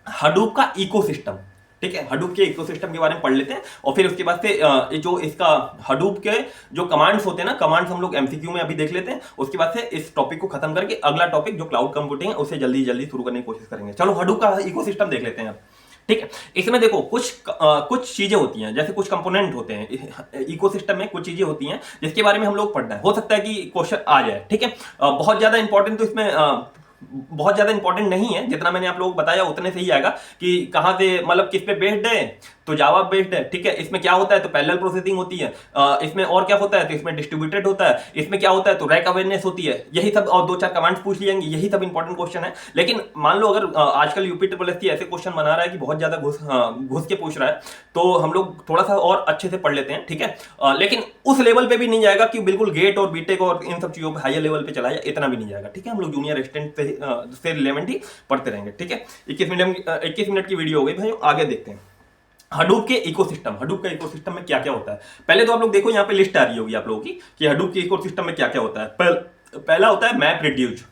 हडूप का इकोसिस्टम। ठीक है, हडूप के इकोसिस्टम के बारे में पढ़ लेते हैं, और फिर उसके बाद से जो इसका हडूप के जो कमांड्स होते हैं ना, कमांड्स हम लोग एमसीक्यू में अभी देख लेते हैं। उसके बाद से इस टॉपिक को खत्म करके अगला टॉपिक जो क्लाउड कंप्यूटिंग है उसे जल्दी जल्दी शुरू करने की कोशिश करेंगे। चलो हडूप का इकोसिस्टम देख लेते हैं अब। ठीक है, इसमें देखो कुछ चीजें होती हैं, जैसे कुछ कंपोनेंट होते हैं इकोसिस्टम में, कुछ चीजें होती हैं जिसके बारे में हम लोग पढ़ना है। हो सकता है कि क्वेश्चन आ जाए। ठीक है, बहुत ज्यादा इंपॉर्टेंट तो इसमें बहुत ज्यादा इंपॉर्टेंट नहीं है, जितना मैंने आप लोगों को बताया उतने से ही आएगा कि कहां से मतलब किस पे बेस्ड है, तो जावा बेस्ड है। ठीक है, इसमें क्या होता है तो पैरेलल प्रोसेसिंग होती है, इसमें और क्या होता है तो इसमें डिस्ट्रीब्यूटेड होता है, इसमें क्या होता है तो रैक अवेयरनेस होती है। यही सब, और दो चार कमांड्स पूछ लिए जाएंगे, यही सब इंपॉर्टेंट क्वेश्चन है। लेकिन मान लो अगर आजकल यूपी ट्रिपल एस ऐसे क्वेश्चन बना रहा है कि बहुत ज्यादा घुस के पूछ रहा है, तो हम लोग थोड़ा सा और अच्छे से पढ़ लेते हैं। ठीक है, लेकिन उस लेवल पे भी नहीं जाएगा कि बिल्कुल गेट और बीटेक और इन सब चीजों पे हायर लेवल पे चला जाए, इतना भी नहीं जाएगा। ठीक है, हम लोग जूनियर असिस्टेंट से रिलेवेंट ही पढ़ते रहेंगे। ठीक है, 21 मिनट की वीडियो हो गई भाई, आगे देखते हैं हडूप के इकोसिस्टम। हडूप के इकोसिस्टम में क्या क्या होता है, पहले तो आप लोग देखो यहाँ पे लिस्ट आ रही होगी आप लोगों की कि हडूप के इकोसिस्टम में क्या क्या होता है। पहला होता है मैप रिड्यूस।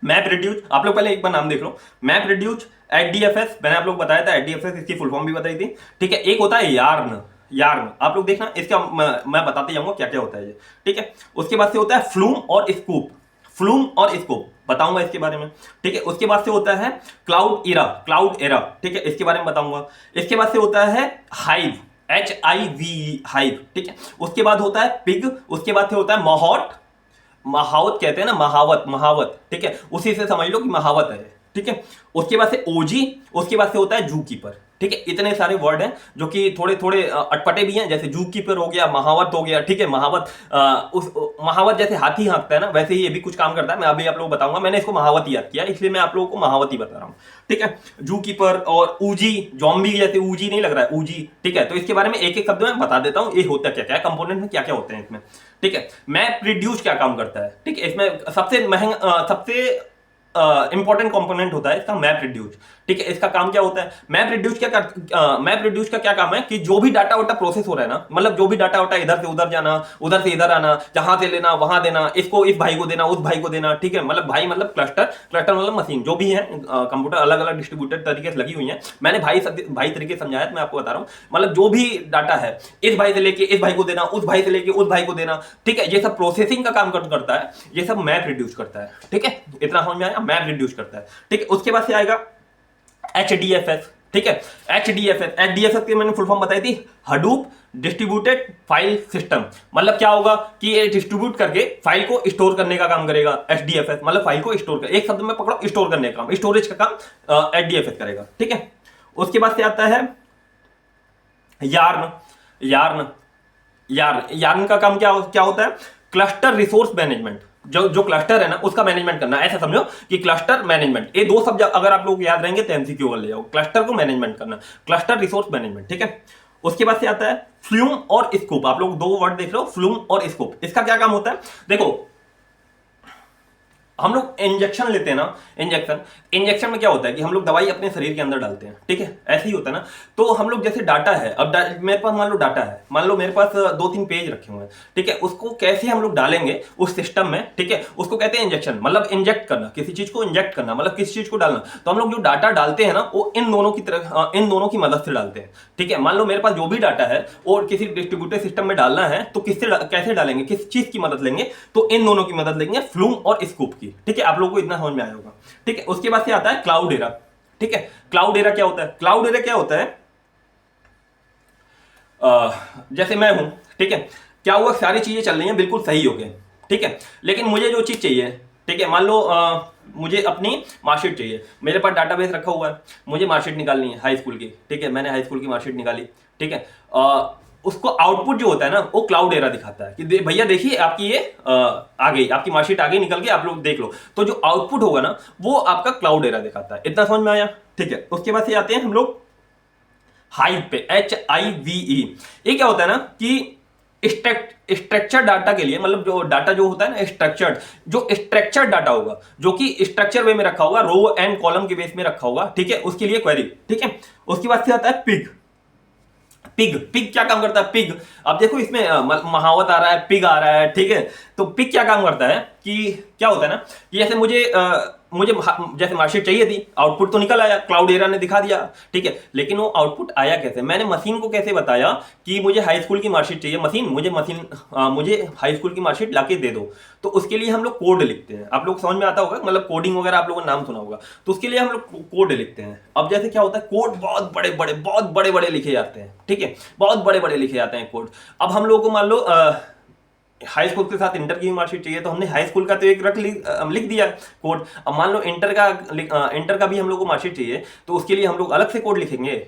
मैप रिड्यूस, आप लोग पहले एक बार नाम देख लो, मैप रिड्यूस, एचडीएफएस, मैंने आप लोग बताया था एचडीएफएस, इसकी फुल फॉर्म भी बताई थी। ठीक है, एक होता है यार्न। यार्न आप लोग देखना, इसका मैं बताते जाऊंगा क्या क्या होता है ये। ठीक है, उसके बाद से होता है फ्लूम और स्कूप। फ्लूम और स्कूप बताऊंगा इसके बारे में। ठीक है, उसके बाद से होता है क्लाउड एरा। क्लाउड एरा, ठीक है, इसके बारे में बताऊंगा। इसके बाद से होता है हाइव, HIV हाइव। ठीक है, उसके बाद होता है पिग, उसके बाद से होता है महावत। महावत कहते हैं ना, महावत, महावत। ठीक है, उसी से समझ लो कि महावत है। ठीक है, उसके बाद से ओजी, उसके बाद से होता है जू कीपर। ठीक है, इतने सारे वर्ड हैं जो कि थोड़े थोड़े अटपटे भी हैं, जैसे जू कीपर हो गया, महावत हो गया। ठीक है, महावत उस महावत जैसे हाथी हाँकता है ना, वैसे ही ये भी कुछ काम करता है। मैं अभी आप लोगों को बताऊंगा, मैंने इसको महावत याद किया इसलिए मैं आप लोगों को महावत ही बता रहा हूँ। ठीक है, जू कीपर और ऊजी, जॉम्बी जैसे ऊजी नहीं लग रहा है, ऊजी। ठीक है, तो इसके बारे में एक एक शब्द में बता देता हूँ, ये होता क्या क्या है, कंपोनेंट में क्या क्या होते हैं इसमें। ठीक है, मैप रिड्यूस क्या काम करता है। ठीक है, इसमें सबसे महंगा, सबसे इंपॉर्टेंट कंपोनेंट होता है इसका मैप रिड्यूस। ठीक है, इसका काम क्या होता है, मैप रिड्यूस मैप रिड्यूस का क्या काम है कि जो भी डाटा वाटा प्रोसेस हो रहा है ना, मतलब जो भी डाटा वाटा इधर से उधर जाना, उधर से इधर आना, जहां से लेना वहां देना, इसको इस भाई को देना, उस भाई को देना। ठीक है, मतलब भाई मतलब क्लस्टर, क्लस्टर मतलब मशीन, जो भी है कंप्यूटर अलग अलग डिस्ट्रीब्यूटेड तरीके से लगी हुई है। मैंने भाई तरीके समझाया, मैं आपको बता रहा हूँ, मतलब जो भी डाटा है इस भाई से लेके इस भाई को देना, उस भाई से लेके उस भाई को देना। ठीक है, ये सब प्रोसेसिंग का काम करता है, ये सब मैप रिड्यूस करता है। ठीक है, इतना समझ में आया, मैप रिड्यूस करता है। ठीक है, उसके बाद से आएगा HDFS। ठीक है, HDFS की मैंने फुल फॉर्म बताई थी, हडूप डिस्ट्रीब्यूटेड फाइल सिस्टम। मतलब क्या होगा कि ये डिस्ट्रीब्यूट करके फाइल को स्टोर करने का काम करेगा। HDFS मतलब फाइल को स्टोर कर, एक शब्द में पकड़ो, स्टोर करने का काम, स्टोरेज का काम HDFS करेगा। ठीक है, उसके बाद से आता है यार्न। यार्न का काम क्या होता है, क्लस्टर रिसोर्स मैनेजमेंट। जो क्लस्टर है ना उसका मैनेजमेंट करना, ऐसा समझो कि क्लस्टर मैनेजमेंट, ये दो शब्द अगर आप लोग याद रहेंगे तो एमसीक्यू ले जाओ, क्लस्टर को मैनेजमेंट करना, क्लस्टर रिसोर्स मैनेजमेंट। ठीक है, उसके बाद से आता है फ्लूम और स्कूप। आप लोग दो वर्ड देख रहे हो, फ्लूम और स्कूप। इसका क्या काम होता है, देखो हम लोग इंजेक्शन लेते हैं ना, इंजेक्शन में क्या होता है कि हम लोग दवाई अपने शरीर के अंदर डालते हैं, ठीक है, ऐसे ही होता है ना। तो हम लोग जैसे डाटा है, अब मेरे पास मान लो डाटा है, मान लो मेरे पास 2-3 पेज रखे हुए हैं, ठीक है, उसको कैसे हम लोग डालेंगे उस सिस्टम में, ठीक है, उसको कहते हैं इंजेक्शन, मतलब इंजेक्ट करना, किसी चीज को इंजेक्ट करना, मतलब किसी चीज को डालना। तो हम लोग जो डाटा डालते हैं ना, वो इन दोनों की तरफ, इन दोनों की मदद से डालते हैं, ठीक है। मान लो मेरे पास जो भी डाटा है और किसी डिस्ट्रीब्यूटेड सिस्टम में डालना है, तो कैसे डालेंगे, किस चीज की मदद लेंगे, तो इन दोनों की मदद लेंगे, फ्लूम और स्कूप की, ठीक है। आप लोगों को इतना समझ में आया होगा, ठीक है। उसके बाद से आता है क्लाउड एरा, ठीक है। क्लाउड एरा क्या होता है? क्लाउड एरा क्या होता है, जैसे मैं हूं, ठीक है, क्या हुआ, सारी चीजें चल रही हैं बिल्कुल सही हो गए, ठीक है, लेकिन मुझे जो चीज चाहिए, ठीक है, मान लो मुझे अपनी मार्कशीट चाहिए, मेरे पास डाटाबेस रखा हुआ है, मुझे मार्कशीट निकालनी है हाई स्कूल की, ठीक है, मैंने हाई स्कूल की मार्कशीट निकाली, ठीक है। उसको आउटपुट जो होता है ना, वो क्लाउड एरा दिखाता है कि भैया देखिए आपकी ये आ गई, आपकी मार्कशीट आ गई निकल के, आप लोग देख लो। तो जो आउटपुट होगा ना, वो आपका क्लाउड एरा दिखाता है। इतना समझ में आया, ठीक है। उसके बाद से आते हैं हम लोग हाइव पे, HIVE। ये क्या होता है ना कि स्ट्रक्चर डाटा के लिए, मतलब जो डाटा जो होता है ना स्ट्रक्चर्ड, जो स्ट्रक्चर डाटा होगा, जो कि स्ट्रक्चर वे में रखा होगा, रो एंड कॉलम के बेस में रखा होगा, ठीक है, उसके लिए क्वेरी, ठीक है। उसके बाद से आता है पिग। पिग क्या काम करता है? पिग, अब देखो इसमें महावत आ रहा है, पिग आ रहा है, ठीक है। तो पिग क्या काम करता है कि क्या होता है ना कि जैसे मुझे जैसे मार्कशीट चाहिए थी, आउटपुट तो निकल आया, क्लाउड एरा ने दिखा दिया, ठीक है, लेकिन वो आउटपुट आया कैसे? मैंने मशीन को कैसे बताया कि मुझे हाई स्कूल की मार्कशीट चाहिए, मुझे हाई स्कूल की मार्कशीट लाके दे दो। तो उसके लिए हम लोग कोड लिखते हैं, आप लोग समझ में आता होगा, मतलब कोडिंग वगैरह आप लोगों ने नाम सुना होगा। तो उसके लिए हम लोग कोड लिखते हैं। अब जैसे क्या होता है, कोड बहुत बड़े बड़े लिखे जाते हैं, ठीक है, बहुत बड़े बड़े लिखे जाते हैं कोड। अब हम लोगों को मान लो हाई स्कूल के साथ इंटर की मार्कशीट चाहिए, तो हमने हाई स्कूल का तो एक लिख दिया कोड। अब मान लो इंटर का भी हम लोग को मार्कशीट चाहिए, तो उसके लिए हम लोग अलग से कोड लिखेंगे?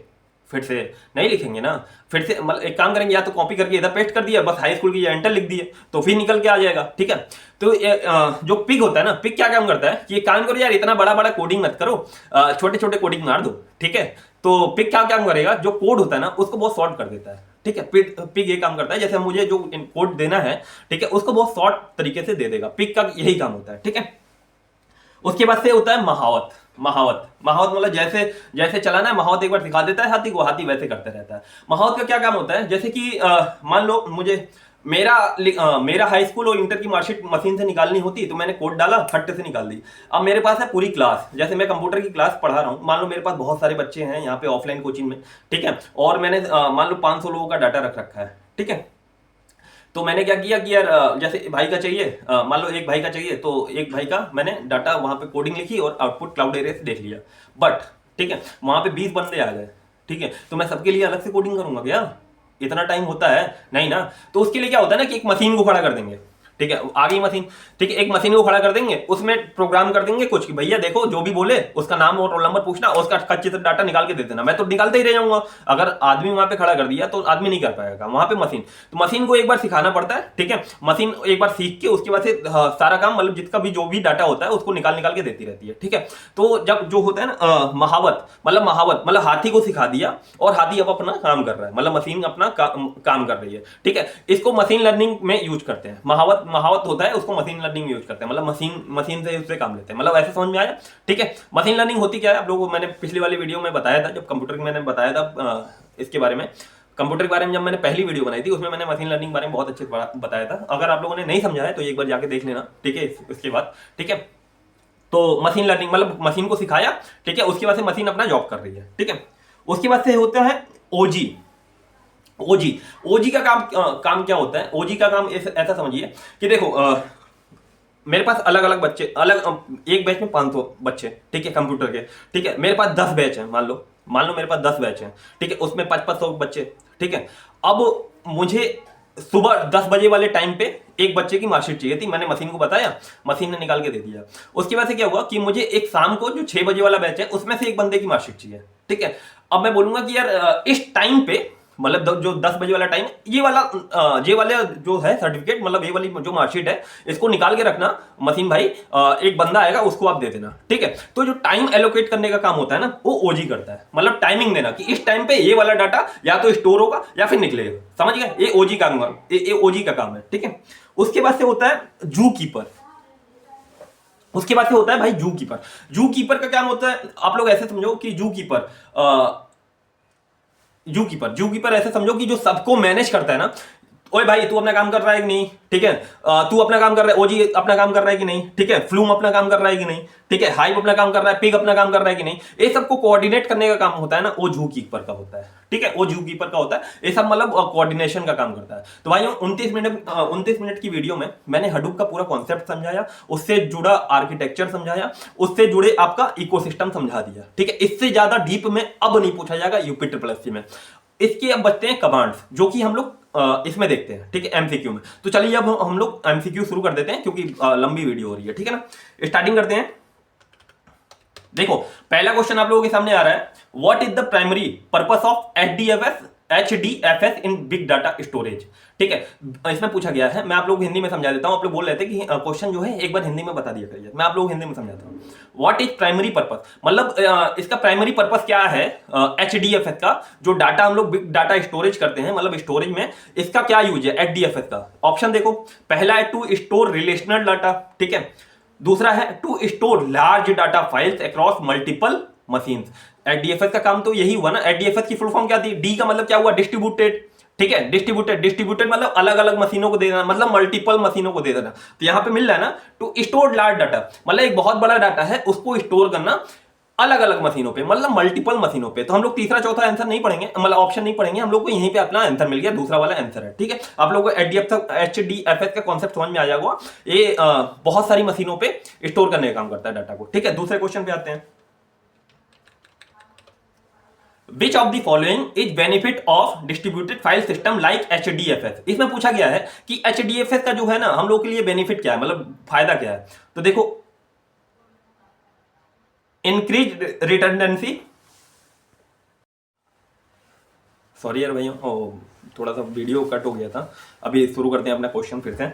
फिर से नहीं लिखेंगे ना, फिर से मतलब एक काम करेंगे, या तो कॉपी करके इधर पेस्ट कर दिया, बस हाई स्कूल की या इंटर लिख दिए, तो फिर निकल के आ जाएगा, ठीक है। तो जो पिग होता है ना, पिग क्या काम करता है कि ये काम करो यार, इतना बड़ा बड़ा कोडिंग मत करो, छोटे छोटे कोडिंग मार दो, ठीक है। तो पिग क्या काम करेगा, जो कोड होता है ना उसको बहुत शॉर्ट कर देता है, ठीक है। पिग ये काम करता है, जैसे मुझे जो कोड देना है, ठीक है, उसको बहुत शॉर्ट तरीके से दे देगा, पिग का यही काम होता है, ठीक है। उसके बाद से होता है महावत। महावत मतलब जैसे जैसे चलाना है, महावत एक बार सिखा देता है हाथी को, हाथी वैसे करते रहता है। महावत का क्या काम होता है, जैसे कि मान लो मुझे मेरा हाई स्कूल और इंटर की मार्कशीट मशीन से निकालनी होती, तो मैंने कोड डाला, फट से निकाल दी। अब मेरे पास है पूरी क्लास, जैसे मैं कंप्यूटर की क्लास पढ़ा रहा हूँ, मान लो मेरे पास बहुत सारे बच्चे हैं यहाँ पे ऑफलाइन कोचिंग में, ठीक है, और मैंने मान लो 500 लोगों का डाटा रख रखा है, ठीक है। तो मैंने क्या किया कि यार जैसे भाई का चाहिए, मान लो एक भाई का चाहिए, तो एक भाई का मैंने डाटा वहां पे कोडिंग लिखी और आउटपुट क्लाउड एरे से देख लिया। बट ठीक है, वहां पे 20 बंदे आ गए, ठीक है, तो मैं सबके लिए अलग से कोडिंग करूंगा क्या? इतना टाइम होता है नहीं ना। तो उसके लिए क्या होता है ना कि एक मशीन को खड़ा कर देंगे, ठीक है, आ गई मशीन, ठीक है, एक मशीन को खड़ा कर देंगे, उसमें प्रोग्राम कर देंगे कुछ कि भैया देखो जो भी बोले उसका नाम और रोल नंबर पूछना, उसका अच्छे से डाटा निकाल के दे देना। मैं तो निकालते ही रह जाऊंगा, अगर आदमी वहां पे खड़ा कर दिया तो आदमी नहीं कर पाएगा, वहां पे मशीन। तो मशीन को एक बार सिखाना पड़ता है, ठीक है, मशीन एक बार सीख के उसके बाद से सारा काम, मतलब जिसका भी जो भी डाटा होता है उसको निकाल निकाल के देती रहती है, ठीक है। तो जब जो होता है ना महावत मतलब हाथी को सिखा दिया और हाथी अब अपना काम कर रहा है, मतलब मशीन अपना काम कर रही है, ठीक है। इसको मशीन लर्निंग में यूज करते हैं, महावत होता है, उसको मशीन लर्निंग में यूज करते हैं, मतलब मशीन से उससे काम लेते हैं, मतलब ऐसे समझ में आया, ठीक है। मशीन लर्निंग होती क्या है, आप लोगों को मैंने पिछली वाली वीडियो में बताया था, जब कंप्यूटर की मैंने बताया था इसके बारे में, कंप्यूटर के बारे में जब मैंने पहली वीडियो बनाई थी, उसमें मैंने मशीन लर्निंग के बारे में बहुत अच्छे से बताया था। अगर आप लोगों ने नहीं समझा है तो एक बार जाके देख लेना, ठीक है, इसके बाद, ठीक है। तो मशीन लर्निंग मतलब मशीन को सिखाया, ठीक है, उसके बाद से मशीन अपना जॉब कर रही है, ठीक है। उसके बाद से होता है ओजी। ओजी का काम क्या होता है? ओजी का काम ऐसा समझिए कि देखो मेरे पास अलग अलग बच्चे, एक बैच में 500 बच्चे, ठीक है, कंप्यूटर के, ठीक है, मेरे पास 10 बैच हैं, मान लो मेरे पास 10 बैच हैं, ठीक है, उसमें 500 बच्चे, ठीक है। अब मुझे सुबह 10 बजे वाले टाइम पे एक बच्चे की मार्कशीट चाहिए थी, मैंने मशीन को बताया, मशीन ने निकाल के दे दिया। उसके बाद से क्या हुआ कि मुझे एक शाम को जो 6 बजे वाला बैच है उसमें से एक बंदे की मार्कशीट चाहिए, ठीक है। अब मैं बोलूंगा कि यार इस टाइम पे, मतलब जो 10 बजे वाला टाइम, ये वाला जो है सर्टिफिकेट, मतलब ये वाली जो मार्कशीट है, इसको निकाल के रखना मशीन भाई, एक बंदा आएगा उसको आप दे देना, ठीक है। तो जो टाइम एलोकेट करने का काम होता है ना, वो ओजी करता है, मतलब टाइमिंग देना कि इस टाइम पे ये वाला डाटा या तो स्टोर होगा या फिर निकलेगा, समझ गए? ये ओजी का काम है, ठीक है। उसके बाद से होता है जू कीपर। उसके बाद से होता है भाई जू कीपर। जू कीपर का क्या होता है, आप लोग ऐसे समझो कि जू कीपर ऐसे समझो कि जो सबको मैनेज करता है ना। ओए भाई तू अपना काम कर रहा है कि नहीं, ठीक है, तू अपना काम कर रहा है, ओजी अपना काम कर रहा है कि नहीं, ठीक है, फ्लूम अपना काम कर रहा है कि नहीं, ठीक है, हाइप अपना काम कर रहा है, पिग अपना काम कर रहा है कि नहीं, ये सबको कोऑर्डिनेट करने का काम होता है ना, वो जू कीपर का होता है, ठीक है, वो जू कीपर का होता है। ये सब मतलब कोऑर्डिनेशन का काम करता है। तो भाई 29 मिनट की वीडियो में मैंने हडूप का पूरा कॉन्सेप्ट समझाया, उससे जुड़ा आर्किटेक्चर समझाया, उससे जुड़े आपका इकोसिस्टम समझा दिया, ठीक है। इससे ज्यादा डीप में अब नहीं पूछा जाएगा यूपी ट्रिपल एससी में। इसके अब बचते हैं कमांड्स, जो कि हम लोग इसमें देखते हैं, ठीक है, एमसीक्यू में। तो चलिए अब हम लोग एमसीक्यू शुरू कर देते हैं, क्योंकि लंबी वीडियो हो रही है, ठीक है ना। स्टार्टिंग करते हैं। देखो पहला क्वेश्चन आप लोगों के सामने आ रहा है, what is the primary purpose of HDFS in big data storage, ठीक है। इसमें पूछा गया है, मैं आप लोग को हिंदी में समझा देता हूं। आप लोग बोल रहे थे कि क्वेश्चन जो है एक बार हिंदी में बता दिया करिए, मैं आप लोग को हिंदी में समझाता हूं। व्हाट इज प्राइमरी पर्पस, मतलब इसका प्राइमरी पर्पस क्या है एचडीएफएस का, जो डाटा हम लोग बिग डाटा स्टोरेज करते हैं, मतलब स्टोरेज में इसका क्या यूज है एचडीएफएस का। ऑप्शन देखो, पहला है टू स्टोर रिलेशनल डाटा, ठीक है। दूसरा है to store large data files across multiple machine. HDFS का काम तो यही हुआ ना। एचडीएफएस की फुल फॉर्म क्या थी, डी का मतलब क्या हुआ, डिस्ट्रीब्यूटेड, ठीक है, डिस्ट्रीब्यूटेड मतलब अलग अलग मशीनों को दे देना, मतलब मल्टीपल मशीनों को दे देना। तो यहां पे मिल रहा है ना टू स्टोर लार्ज डाटा, मतलब एक बहुत बड़ा डाटा है उसको स्टोर करना अलग अलग मशीनों पे, मतलब मल्टीपल मशीनों पे। तो हम लोग तीसरा चौथा आंसर नहीं पढ़ेंगे, मतलब ऑप्शन नहीं पढ़ेंगे, हम लोग को यहीं पे अपना आंसर मिल गया, दूसरा वाला आंसर है, ठीक है। आप लोगों को एचडीएफएस का कॉन्सेप्ट समझ में आ जाएगा। ये बहुत सारी मशीनों पे स्टोर करने का काम करता है डाटा को, ठीक है। दूसरे क्वेश्चन पे आते हैं। Which of the following is benefit of distributed file system like HDFS। इसमें पूछा गया है कि HDFS का जो है ना हम लोग के लिए बेनिफिट क्या है, मतलब फायदा क्या है। तो देखो, इंक्रीज रिडंडेंसी, सॉरी यार भैया थोड़ा सा वीडियो कट हो गया था। अभी शुरू करते हैं अपना क्वेश्चन फिर से।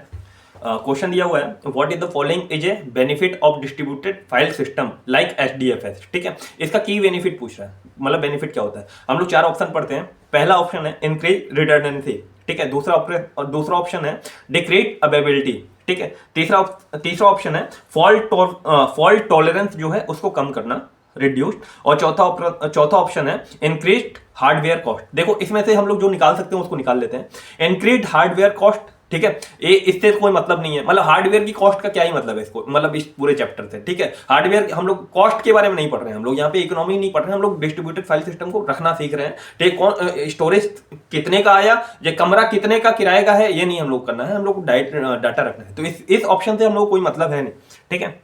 क्वेश्चन दिया हुआ है, what is the following is a benefit of distributed file system like HDFS, ठीक है। इसका की बेनिफिट पूछ रहा है, मतलब बेनिफिट क्या होता है। हम लोग चार ऑप्शन पढ़ते हैं। पहला ऑप्शन है इंक्रीज रिडंडेंसी, ठीक है। दूसरा ऑप्शन है डिक्रीज अवेलेबिलिटी, ठीक है। तीसरा ऑप्शन है फॉल्ट टॉलरेंस जो है उसको कम करना, रिड्यूस्ड। और चौथा ऑप्शन है इंक्रीज्ड हार्डवेयर कॉस्ट। देखो इसमें से हम लोग जो निकाल सकते हैं उसको निकाल लेते हैं। इंक्रीज्ड हार्डवेयर कॉस्ट, ठीक है, ये इससे कोई मतलब नहीं है, मतलब हार्डवेयर की कॉस्ट का क्या ही मतलब है इसको, मतलब इस पूरे चैप्टर से, ठीक है। हार्डवेयर हम लोग कॉस्ट के बारे में नहीं पढ़ रहे हैं, हम लोग यहाँ पे इकोनॉमी नहीं पढ़ रहे हैं, हम लोग डिस्ट्रीब्यूटेड फाइल सिस्टम को रखना सीख रहे हैं। ठीक, स्टोरेज कितने का आया, ये कमरा कितने का किराए का है, ये नहीं हम लोग करना है, हम लोग डाटा रखना है। तो इस ऑप्शन से हम लोग कोई मतलब है नहीं, ठीक है।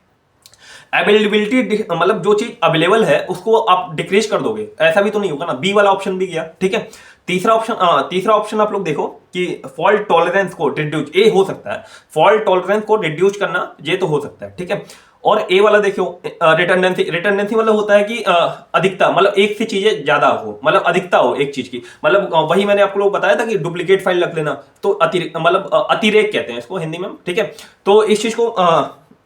अवेलेबिलिटी मतलब जो चीज अवेलेबल है उसको आप डिक्रीज कर दोगे, ऐसा भी तो नहीं होगा ना। बी वाला ऑप्शन भी गया, ठीक है। तीसरा ऑप्शन आप लोग देखो कि फॉल्ट टॉलरेंस को रिड्यूस, ये हो सकता है, फॉल्ट टॉलरेंस को रिड्यूस करना ये तो हो सकता है, ठीक है। और ए वाला देखो रिटर्डेंसी मतलब होता है कि अधिकता, मतलब एक सी चीजें ज्यादा हो, मतलब अधिकता हो एक चीज की, मतलब वही मैंने आपको लोग बताया था कि डुप्लीकेट फाइल रख लेना, तो मतलब अतिरेक कहते हैं इसको हिंदी में, ठीक है। तो इस चीज को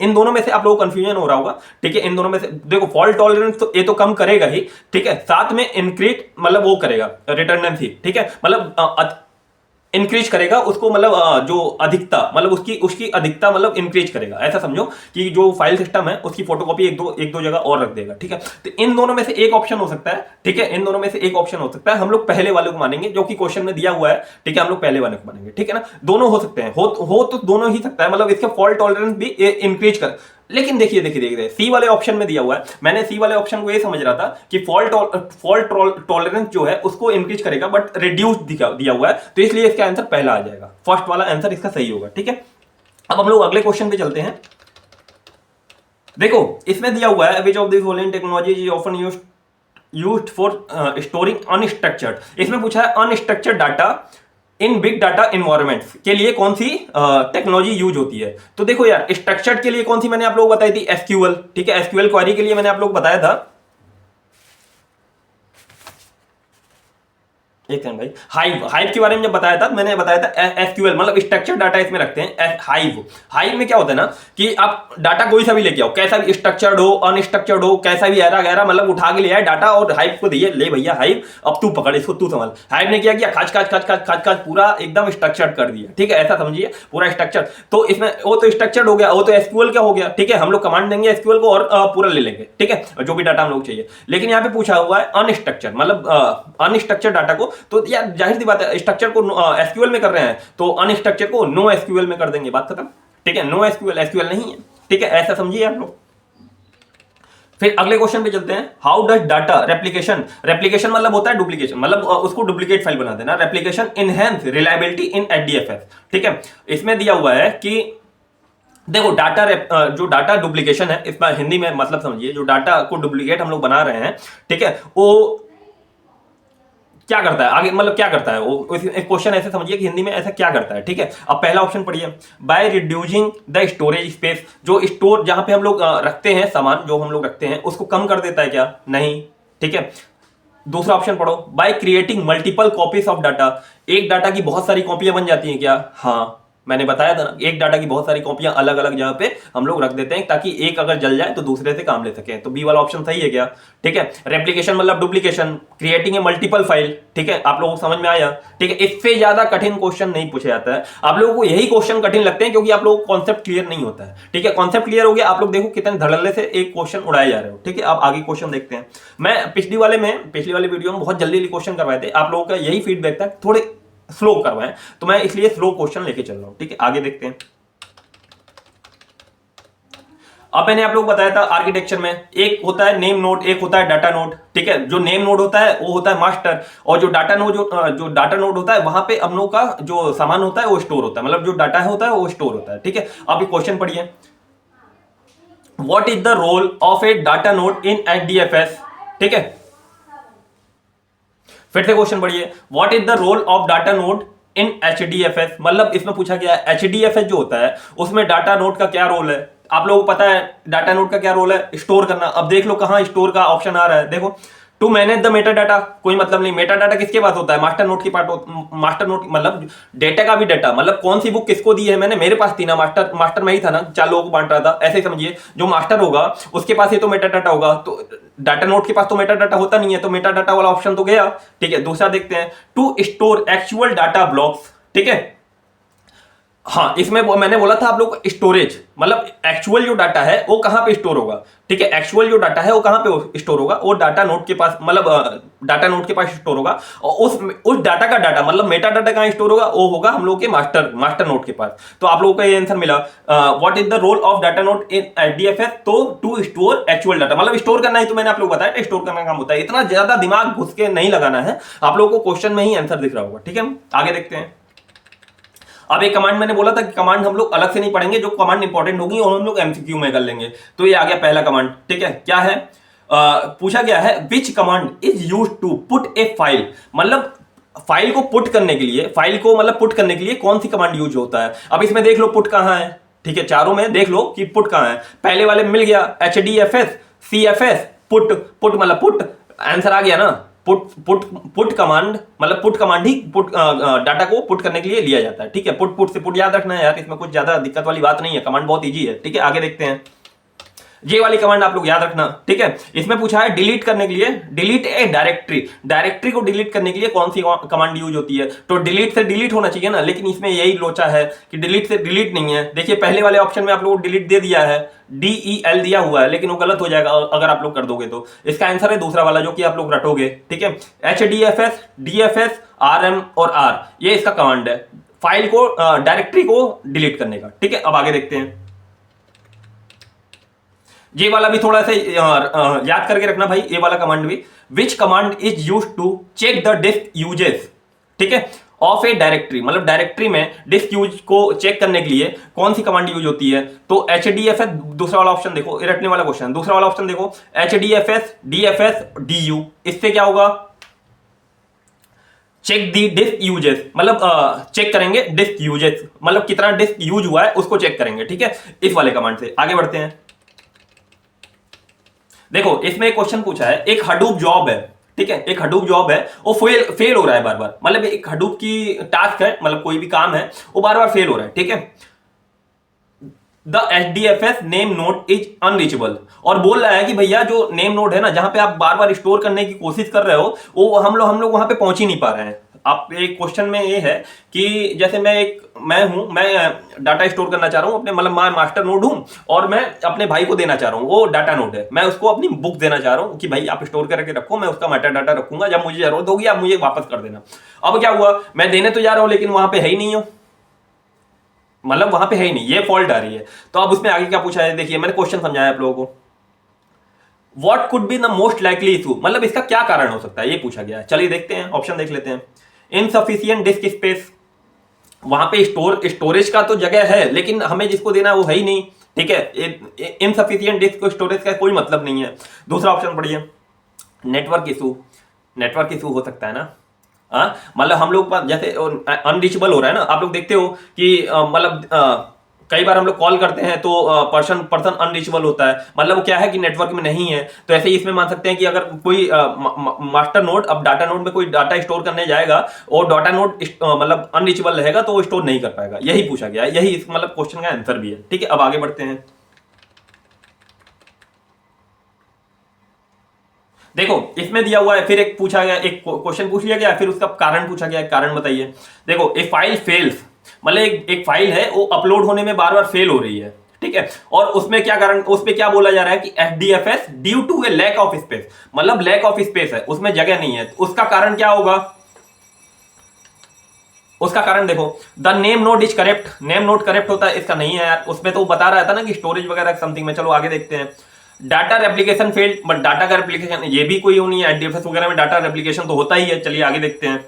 इन दोनों में से आप लोगों को कंफ्यूजन हो रहा होगा, ठीक है। इन दोनों में से देखो फॉल्ट टॉलरेंस तो ये तो कम करेगा ही, ठीक है, साथ में इंक्रीज मतलब वो करेगा रिटर्डेंसी, ठीक है, मतलब इंक्रीज करेगा उसको, मतलब जो अधिकता, मतलब उसकी अधिकता मतलब इंक्रीज करेगा। ऐसा समझो कि जो फाइल सिस्टम है उसकी फोटोकॉपी एक दो जगह और रख देगा, ठीक है। तो इन दोनों में से एक ऑप्शन हो सकता है, ठीक है, इन दोनों में से एक ऑप्शन हो सकता है। हम लोग पहले वाले को मानेंगे जो कि क्वेश्चन में दिया हुआ है, ठीक है, हम लोग पहले वाले को मानेंगे, ठीक है ना। दोनों हो सकते हैं, हो तो दोनों ही सकता है, मतलब इसका फॉल्ट टॉलरेंस भी इंक्रीज कर। लेकिन देखिए सी वाले ऑप्शन में दिया हुआ है, मैंने सी वाले ऑप्शन को ये समझ रहा था कि फॉल्ट टॉलरेंस जो है उसको इंक्रीज करेगा, बट रिड्यूस दिया हुआ है, तो इसलिए इसका आंसर पहला आ जाएगा, फर्स्ट वाला आंसर इसका सही होगा, ठीक है। अब हम लोग अगले क्वेश्चन पे चलते हैं। देखो इसमें दिया हुआ है which of this following technology is often used for storing unstructured. इसमें पूछा है unstructured data in big data environments के लिए कौन सी टेक्नोलॉजी यूज होती है। तो देखो यार स्ट्रक्चर्ड के लिए कौन सी मैंने आप लोगों को बताई थी, एसक्यूएल, ठीक है। एसक्यूएल क्वेरी के लिए मैंने आप लोग को बताया था एक सेकंड भाई, हाइव, हाइव के बारे में जब बताया था, मैंने बताया था एसक्यूएल मतलब स्ट्रक्चर डाटा इसमें रखते हैं। हाइव, हाइव में क्या होता है ना कि आप डाटा कोई सा भी लेके आओ, कैसा भी स्ट्रक्चर्ड हो, अनस्ट्रक्चर्ड हो, कैसा भी ऐरा गैरा, मतलब उठा के ले आए डाटा और हाइव को दिए, ले भैया हाइव अब तू पकड़ इसको, तू संभाल। हाइव ने क्या किया, खाच खाच खाच खाच खाच खाच पूरा एकदम स्ट्रक्चर्ड कर दिया, ठीक है, ऐसा समझिए पूरा स्ट्रक्चर। तो इसमें वो तो स्ट्रक्चर्ड हो गया, वो तो एसक्यूएल क्या हो गया, ठीक है, हम लोग कमांड देंगे एसक्यूएल को और पूरा ले लेंगे, ठीक है, जो भी डाटा हम लोग चाहिए। लेकिन यहाँ पे पूछा हुआ है अनस्ट्रक्चर, मतलब अनस्ट्रक्चर्ड डाटा को, तो यार जाहिर सी बात है स्ट्रक्चर को एसक्यूएल में कर रहे हैं तो अनस्ट्रक्चर को नो एसक्यूएल में कर देंगे, बात खत्म, ठीक है, नो एसक्यूएल, एसक्यूएल नहीं है, ठीक है, ऐसा समझिए आप लोग। फिर अगले क्वेश्चन पे चलते हैं, how does data replication, replication मतलब होता है डुप्लीकेशन, मतलब उसको डुप्लीकेट फाइल बना देना, रेप्लिकेशन इनहेंस रिलायबिलिटी इन एचडीएफएस, ठीक है। इसमें दिया हुआ है कि देखो डाटा जो डाटा डुप्लीकेशन है, इसमें हिंदी में मतलब समझिए, जो डाटा को डुप्लीकेट हम लोग बना रहे हैं, ठीक है, वो क्या करता है आगे, मतलब क्या करता है वो, एक क्वेश्चन ऐसे समझिए कि हिंदी में ऐसा क्या करता है, ठीक है। अब पहला ऑप्शन पढ़िए, by reducing the storage space, जो स्टोर जहां पे हम लोग रखते हैं सामान, जो हम लोग रखते हैं उसको कम कर देता है क्या, नहीं, ठीक है। दूसरा ऑप्शन पढ़ो, by creating multiple copies of data, एक डाटा की बहुत सारी कॉपियां बन जाती हैं क्या, हाँ, मैंने बताया था ना, एक डाटा की बहुत सारी कॉपियां अलग अलग जगह पे हम लोग रख देते हैं ताकि एक अगर जल जाए तो दूसरे से काम ले सके, तो बी वाला ऑप्शन सही है क्या, ठीक है। रेप्लिकेशन मतलब duplication, creating a multiple file, ठीक है, आप लोगों को समझ में आया, ठीक है। इससे ज्यादा कठिन क्वेश्चन नहीं पूछा जाता है, आप लोगों को यही क्वेश्चन कठिन लगते हैं क्योंकि आप लोगों को कॉन्सेप्ट क्लियर नहीं होता है, ठीक है। कॉन्सेप्ट क्लियर हो गया, आप लोग देखो कितने धड़ल्ले से एक क्वेश्चन उड़ाए जा रहे हो, ठीक है। आप आगे क्वेश्चन देखते हैं, मैं पिछली वाले वीडियो में बहुत जल्दी क्वेश्चन करवाए थे, आप लोगों का यही फीडबैक था थोड़े स्लो करवाएं, तो मैं इसलिए स्लो क्वेश्चन लेके चल रहा हूं, ठीक है। आगे देखते हैं, अब मैंने आप लोग बताया था आर्किटेक्चर में एक होता है नेम नोड, एक होता है डाटा नोड, ठीक है। जो नेम नोड होता है वो होता है मास्टर, और जो डाटा नोड जो डाटा नोड होता है वहां पे हम लोग का जो सामान होता है वो स्टोर होता है, मतलब जो डाटा होता है वो स्टोर होता है, ठीक है। अब ये क्वेश्चन पढ़िए, what is the role of a data node in HDFS, ठीक है। फिर से क्वेश्चन पढ़िए, what is the role of data node in HDFS, मतलब इसमें पूछा गया है एचडीएफएस जो होता है उसमें डाटा नोड का क्या रोल है। आप लोगों को पता है डाटा नोड का क्या रोल है, स्टोर करना। अब देख लो कहां स्टोर का ऑप्शन आ रहा है, देखो, to manage the meta data, कोई मतलब नहीं, मेटा डाटा किसके पास होता है, मास्टर नोड की पार्ट, मास्टर नोड मतलब डेटा का भी डाटा, मतलब कौन सी बुक किसको दी है मैंने, मेरे पास थी ना, मास्टर में ही था ना, 4 लोगों को बांट रहा था, ऐसे समझिए, जो मास्टर होगा उसके पास ही तो मेटा डाटा होगा, तो डाटा नोड के पास तो मेटा डाटा होता नहीं है, तो मेटा डाटा वाला ऑप्शन तो गया, ठीक है। दूसरा देखते हैं, to store actual data blocks, ठीक है। हाँ, इसमें मैंने बोला था आप लोग स्टोरेज, मतलब एक्चुअल जो डाटा है वो कहां पे स्टोर होगा, ठीक है। एक्चुअल जो डाटा है वो कहां पे स्टोर होगा, वो डाटा नोड के पास, मतलब डाटा नोड के पास स्टोर होगा, और उस डाटा का डाटा मतलब मेटा डाटा कहां स्टोर होगा, वो होगा हम लोग के मास्टर नोड के पास। तो आप लोगों का ये आंसर मिला, what is the role of data node in HDFS, तो टू स्टोर एक्चुअल डाटा, मतलब स्टोर करना ही तो मैंने आप लोग बताया स्टोर करना काम होता है, इतना ज्यादा दिमाग घुस के नहीं लगाना है, आप लोगों को क्वेश्चन में ही आंसर दिख रहा होगा, ठीक है। आगे देखते हैं, अब एक कमांड मैंने बोला था कि कमांड हम लोग अलग से नहीं पढ़ेंगे, जो कमांड इंपॉर्टेंट होगी और हम लोग एमसीक्यू में कर लेंगे। तो ये आ गया पहला कमांड, ठीक है, क्या है, पूछा गया है which command is used to put a file, मतलब फाइल को पुट करने के लिए, फाइल को मतलब पुट करने के लिए कौन सी कमांड यूज होता है। अब इसमें देख लो पुट कहां है, ठीक है, चारों में देख लो कि पुट कहां है। पहले वाले में मिल गया एचडीएफएस सीएफएस पुट, पुट मतलब पुट, आंसर आ गया ना, पुट कमांड मतलब पुट कमांड ही पुट डाटा को पुट करने के लिए लिया जाता है, ठीक है। पुट से पुट याद रखना है यार, इसमें कुछ ज्यादा दिक्कत वाली बात नहीं है, कमांड बहुत इजी है, ठीक है। आगे देखते हैं, ये वाली कमांड आप लोग याद रखना, ठीक है। इसमें पूछा है डिलीट करने के लिए, डिलीट ए डायरेक्टरी, डायरेक्टरी को डिलीट करने के लिए कौन सी कमांड यूज होती है, तो डिलीट से डिलीट होना चाहिए ना, लेकिन इसमें यही लोचा है कि डिलीट से डिलीट नहीं है। देखिए पहले वाले ऑप्शन में आप लोगों को डिलीट दे दिया है, DEL दिया हुआ है, लेकिन वो गलत हो जाएगा अगर आप लोग कर दोगे तो। इसका आंसर है दूसरा वाला जो कि आप लोग रटोगे, ठीक है। HDFS, DFS, RM और R, ये इसका कमांड है फाइल को, डायरेक्टरी को डिलीट करने का, ठीक है। अब आगे देखते हैं, ये वाला भी थोड़ा सा याद करके रखना भाई, ये वाला कमांड भी, which command is used to check the disk usage, ठीक है, ऑफ ए डायरेक्टरी, मतलब डायरेक्टरी में डिस्क यूज को चेक करने के लिए कौन सी कमांड यूज होती है, तो HDFS, दूसरा वाला ऑप्शन देखो, रटने वाला क्वेश्चन, दूसरा वाला ऑप्शन देखो, HDFS, DFS, DU, इससे क्या होगा, चेक दी डिस्क यूजेस, मतलब चेक करेंगे डिस्क यूजेस, मतलब कितना डिस्क यूज हुआ है उसको चेक करेंगे, ठीक है, इस वाले कमांड से। आगे बढ़ते हैं, देखो इसमें एक क्वेश्चन पूछा है, एक हडूप जॉब है, ठीक है, एक हडूप जॉब है वो फेल हो रहा है बार बार, मतलब एक हडूप की टास्क है, मतलब कोई भी काम है वो बार बार फेल हो रहा है, ठीक है। The HDFS name node is unreachable, और बोल रहा है कि भैया जो नेम नोड है ना, जहां पे आप बार बार स्टोर करने की कोशिश कर रहे हो, वो हम लोग वहां पे पहुंच ही नहीं पा रहे हैं। आप एक क्वेश्चन में ये है कि जैसे मैं डाटा स्टोर करना चाह रहा हूँ अपने, मतलब मैं मास्टर नोड हूँ और मैं अपने भाई को देना चाह रहा हूँ, वो डाटा नोड है, मैं उसको अपनी बुक देना चाह रहा हूँ कि भाई आप स्टोर करके रखो, मैं उसका मेटा डाटा रखूंगा, जब मुझे जरूरत होगी आप मुझे वापस कर देना। अब क्या हुआ, मैं देने तो जा रहा हूँ लेकिन वहां पे है ही नहीं हूँ, मतलब वहां पे है ही नहीं, ये फॉल्ट आ रही है। तो अब उसमें आगे क्या पूछा है, देखिए मैंने क्वेश्चन समझाया आप लोगों को। What could be the most likely issue, मतलब इसका क्या कारण हो सकता है, ये पूछा गया है। चलिए देखते हैं, ऑप्शन देख लेते हैं। इनसफिशियंट डिस्क स्पेस, वहां पे स्टोरेज का तो जगह है लेकिन हमें जिसको देना है वो है ही नहीं, ठीक है। इनसफिशियंट डिस्क स्टोरेज का कोई मतलब नहीं है। दूसरा ऑप्शन पढ़िए, नेटवर्क इशू, नेटवर्क इशू हो सकता है ना, हाँ, मतलब हम लोग जैसे अनरीचेबल हो रहा है ना, आप लोग देखते हो कि मतलब कई बार हम लोग कॉल करते हैं तो पर्सन पर्सन अनरीचेबल होता है, मतलब वो क्या है कि नेटवर्क में नहीं है। तो ऐसे ही इसमें मान सकते हैं कि अगर कोई मास्टर नोड अब डाटा नोड में कोई डाटा स्टोर करने जाएगा और डाटा नोड मतलब अनरीचेबल रहेगा तो वो स्टोर नहीं कर पाएगा, यही पूछा गया है, यही इस मतलब क्वेश्चन का आंसर भी है, ठीक है। अब आगे बढ़ते हैं। देखो इसमें दिया हुआ है, फिर एक पूछा गया, एक क्वेश्चन पूछ लिया गया, फिर उसका कारण पूछा गया, कारण बताइए। देखो ए फाइल फेल्स, मतलब एक फाइल है वो अपलोड होने में बार बार फेल हो रही है, ठीक है। और उसमें क्या कारण, उसमें क्या बोला जा रहा है कि HDFS due to a lack of space, मतलब लैक ऑफ स्पेस है, उसमें जगह नहीं है। तो उसका कारण क्या होगा, उसका कारण देखो, the name node is correct, name node correct होता है, इसका नहीं है यार, उसमें तो बता रहा था ना कि स्टोरेज वगैरह समथिंग में। चलो आगे देखते हैं। Data replication failed, but data का रेप्लिकेशन ये भी कोई नहीं है, HDFS वगैरह में डाटा रेप्लिकेशन तो होता ही है। चलिए आगे देखते हैं।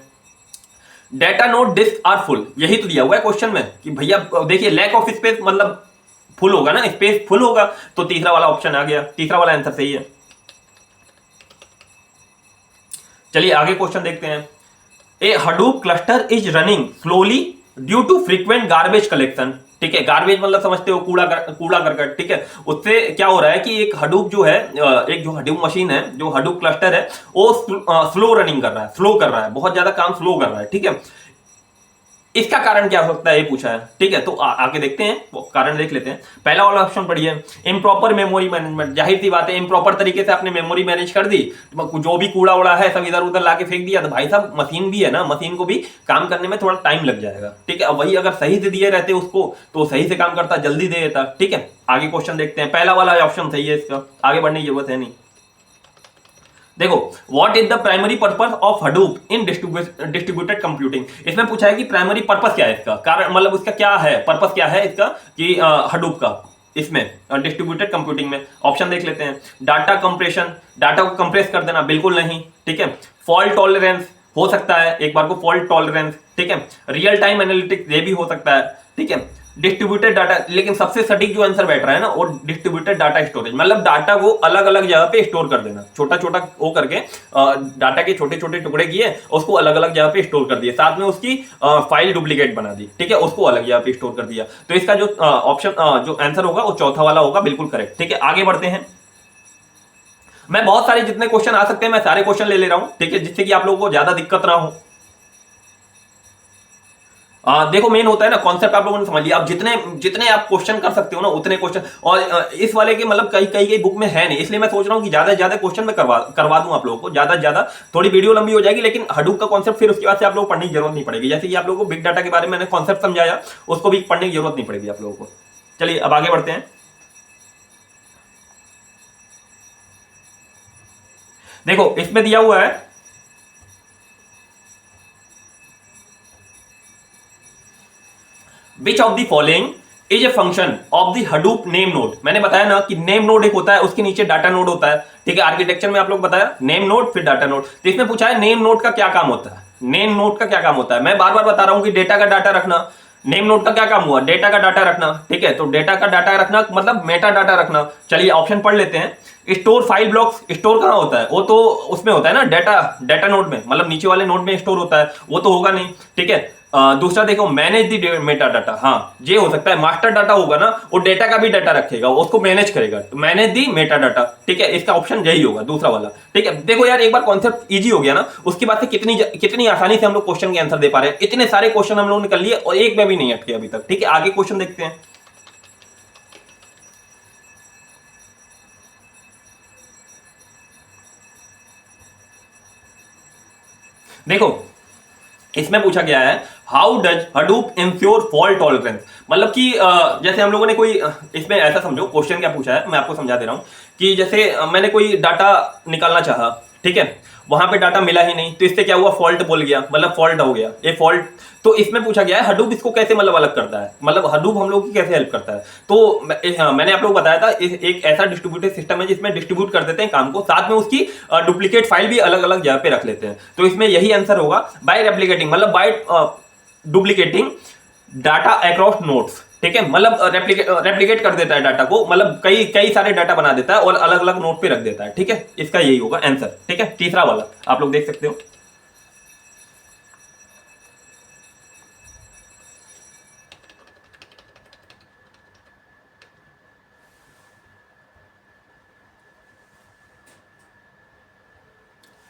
Data node disk are full, यही तो दिया हुआ है क्वेश्चन में कि भैया देखिए लैक ऑफ स्पेस मतलब फुल होगा ना, स्पेस फुल होगा, तो तीसरा वाला ऑप्शन आ गया, तीसरा वाला आंसर सही है। चलिए आगे क्वेश्चन देखते हैं। A Hadoop cluster is running slowly due to frequent garbage collection, ठीक है। गार्बेज मतलब समझते हो, कूड़ा करकट, ठीक है। उससे क्या हो रहा है कि एक हडूप जो है, एक जो हडूप मशीन है, जो हडूप क्लस्टर है, वो स्लो रनिंग कर रहा है, स्लो कर रहा है, बहुत ज्यादा काम स्लो कर रहा है, ठीक है। इसका कारण क्या हो सकता है, ये पूछा है, ठीक है। तो आगे देखते हैं, वो कारण देख लेते हैं। पहला वाला ऑप्शन पढ़िए, इम्प्रॉपर मेमोरी मैनेजमेंट, जाहिर सी बात है इम्प्रॉपर तरीके से आपने मेमोरी मैनेज कर दी, जो भी कूड़ा उड़ा है सब इधर उधर लाके फेंक दिया, तो भाई साहब मशीन भी है ना, मशीन को भी काम करने में थोड़ा टाइम लग जाएगा, ठीक है। अब वही अगर सही से दिए रहते उसको तो सही से काम करता, जल्दी दे देता, ठीक है। आगे क्वेश्चन देखते हैं, पहला वाला ऑप्शन सही है, इसका आगे बढ़ने की जरूरत है नहीं। देखो what is the primary purpose of Hadoop in distributed computing, इसमें पूछा है कि प्राइमरी पर्पस क्या है इसका, कारण मतलब उसका क्या है, पर्पस क्या है इसका कि हडूप का, इसमें डिस्ट्रीब्यूटेड कंप्यूटिंग में। ऑप्शन देख लेते हैं। डाटा कंप्रेशन, डाटा को कंप्रेस कर देना, बिल्कुल नहीं, ठीक है। फॉल्ट टॉलरेंस हो सकता है, एक बार को फॉल्ट टॉलरेंस, ठीक है। रियल टाइम एनालिटिक्स ये भी हो सकता है, ठीक है। डिस्ट्रीब्यूटेड डाटा, लेकिन सबसे सटीक जो आंसर बैठ रहा है ना वो डिस्ट्रीब्यूटेड डाटा स्टोरेज, मतलब डाटा को अलग अलग जगह पे स्टोर कर देना, छोटा छोटा वो करके डाटा के छोटे छोटे टुकड़े किए, उसको अलग अलग जगह पे स्टोर कर दिए, साथ में उसकी फाइल डुप्लीकेट बना दी, ठीक है, उसको अलग जगह पे स्टोर कर दिया। तो इसका जो ऑप्शन जो आंसर होगा वो चौथा वाला होगा, बिल्कुल करेक्ट, ठीक है। आगे बढ़ते हैं। मैं बहुत सारे जितने क्वेश्चन आ सकते हैं मैं सारे क्वेश्चन ले ले रहा हूं, ठीक है, जिससे कि आप लोगों को ज्यादा दिक्कत ना हो। देखो मेन होता है ना कॉन्सेप्ट, आप लोगों ने समझ लिया। अब जितने जितने आप क्वेश्चन कर सकते हो ना उतने क्वेश्चन, और इस वाले के मतलब कई कई बुक में है नहीं, इसलिए मैं सोच रहा हूँ कि ज्यादा से ज्यादा क्वेश्चन में करवा दूं आप लोगों को, ज्यादा से ज्यादा। थोड़ी वीडियो लंबी हो जाएगी लेकिन हडूप का कॉन्सेप्ट फिर उसके बाद से आप लोगों को पढ़ने की जरूरत नहीं पड़ेगी, जैसे कि आप लोगों को बिग डाटा के बारे में मैंने कॉन्सेप्ट समझाया, उसको भी पढ़ने की जरूरत नहीं पड़ेगी आप लोगों को। चलिए अब आगे बढ़ते हैं। देखो इसमें दिया हुआ है, which of the following is a function of the Hadoop name node. मैंने बताया ना कि नेम नोड एक होता है, उसके नीचे डाटा नोड होता है, ठीक है। आर्किटेक्चर में आप लोग बताया नेम नोड फिर डाटा नोड। तो इसमें पूछा है नेम नोड का क्या काम होता है, नेम नोड का क्या काम होता है। मैं बार बार बता रहा हूं कि डेटा का डाटा रखना, नेम नोड का क्या काम हुआ, डेटा का डाटा रखना, ठीक है। तो डेटा का डाटा रखना मतलब मेटा डाटा रखना। चलिए ऑप्शन पढ़ लेते हैं। स्टोर फाइल ब्लॉक्स, स्टोर कहां होता है, वो तो उसमें होता है ना डाटा नोड में, मतलब नीचे वाले नोड में स्टोर होता है, वो तो होगा नहीं, ठीक है। दूसरा देखो मैनेज द मेटा डाटा, हाँ ये हो सकता है, मास्टर डाटा होगा ना वो डेटा का भी डाटा रखेगा, उसको मैनेज करेगा, तो मैनेज दी मेटा डाटा, ठीक है, इसका ऑप्शन यही होगा दूसरा वाला। ठीक है, देखो यार एक बार कॉन्सेप्ट इजी हो गया ना, उसके बाद से कितनी कितनी आसानी से हम लोग क्वेश्चन के आंसर दे पा रहे हैं, इतने सारे क्वेश्चन हम लोग निकल लिए और एक में भी नहीं अटके अभी तक। ठीक है, आगे क्वेश्चन देखते हैं। देखो इसमें पूछा गया है how does Hadoop ensure fault tolerance, मतलब कि जैसे हम लोगों ने कोई इसमें ऐसा समझो क्वेश्चन क्या पूछा है, मैं आपको समझा दे रहा हूं कि जैसे मैंने कोई डाटा निकालना चाहा, ठीक है, वहां पे डाटा मिला ही नहीं, तो इससे क्या हुआ, फॉल्ट बोल गया, मतलब फॉल्ट हो गया ये फॉल्ट। तो इसमें पूछा गया है हडूप इसको कैसे मतलब अलग करता है, मतलब हडूप हम लोग की कैसे हेल्प करता है। तो मैंने आप लोग बताया था एक ऐसा डिस्ट्रीब्यूटेड सिस्टम है जिसमें डिस्ट्रीब्यूट कर देते हैं काम को, साथ में उसकी डुप्लीकेट फाइल भी अलग अलग जगह पे रख लेते हैं। तो इसमें यही आंसर होगा बाय रेप्लिकेटिंग, मतलब by duplicating data across nodes. ठीक है, मतलब रेप्लिकेट कर देता है डाटा को, मतलब कई कई सारे डाटा बना देता है और अलग अलग नोड पे रख देता है। ठीक है, इसका यही होगा आंसर। ठीक है, तीसरा वाला आप लोग देख सकते हो।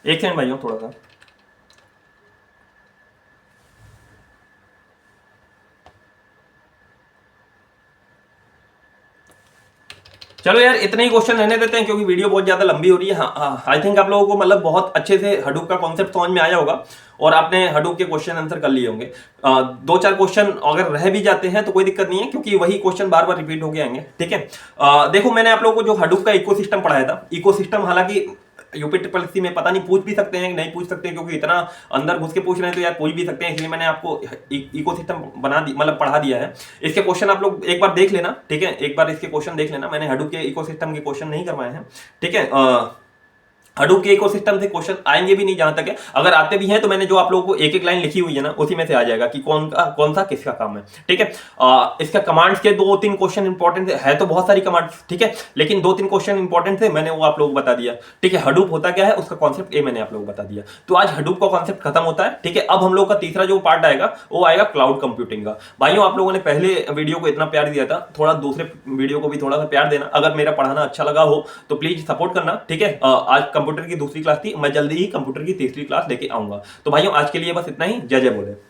एक सेकंड भाइयों थोड़ा सा। चलो यार इतने ही क्वेश्चन रहने देते हैं क्योंकि वीडियो बहुत ज्यादा लंबी हो रही है। हाँ, आई थिंक आप लोगों को मतलब बहुत अच्छे से हडूप का कॉन्सेप्ट समझ में आया होगा और आपने हडूप के क्वेश्चन आंसर कर लिए होंगे। दो चार क्वेश्चन अगर रह भी जाते हैं तो कोई दिक्कत नहीं है क्योंकि वही क्वेश्चन बार बार रिपीट होके आएंगे। ठीक है, देखो मैंने आप लोगों को जो हडूप का इकोसिस्टम पढ़ाया था, इकोसिस्टम हालांकि यूपी ट्रिपल सी में पता नहीं पूछ भी सकते हैं नहीं पूछ सकते हैं, क्योंकि इतना अंदर घुस के पूछ रहे हैं तो यार पूछ भी सकते हैं, इसलिए मैंने आपको इकोसिस्टम बना दी मतलब पढ़ा दिया है। इसके क्वेश्चन आप लोग एक बार देख लेना। ठीक है, एक बार इसके क्वेश्चन देख लेना, मैंने हडूप के इकोसिस्टम के क्वेश्चन नहीं करवाए हैं। ठीक है, हडूप के इकोसिस्टम से क्वेश्चन आएंगे भी नहीं, जहां तक है अगर आते भी हैं तो मैंने जो आप लोगों को एक एक लाइन लिखी हुई है ना उसी में से आ जाएगा कि कौन सा किसका काम है। ठीक है, इसका कमांड्स के दो तीन क्वेश्चन इंपॉर्टेंट है तो बहुत सारी कमांड्स, ठीक है, लेकिन दो तीन क्वेश्चन इंपॉर्टेंट थे, मैंने वो आप लोगों को बता दिया। ठीक है, हडूप होता क्या है उसका कॉन्सेप्ट ये मैंने आप लोगों को बता दिया। तो आज हडूप का कॉन्सेप्ट खत्म होता है। ठीक है, अब हम लोग का तीसरा जो पार्ट आएगा वो आएगा क्लाउड कंप्यूटिंग का। भाइयों आप लोगों ने पहले वीडियो को इतना प्यार दिया था, थोड़ा दूसरे वीडियो को भी थोड़ा सा प्यार देना। अगर मेरा पढ़ाना अच्छा लगा हो तो प्लीज सपोर्ट करना। ठीक है, आज कंप्यूटर की दूसरी क्लास थी, मैं जल्दी ही कंप्यूटर की तीसरी क्लास लेके आऊंगा। तो भाइयों आज के लिए बस इतना ही। जय जय बोले।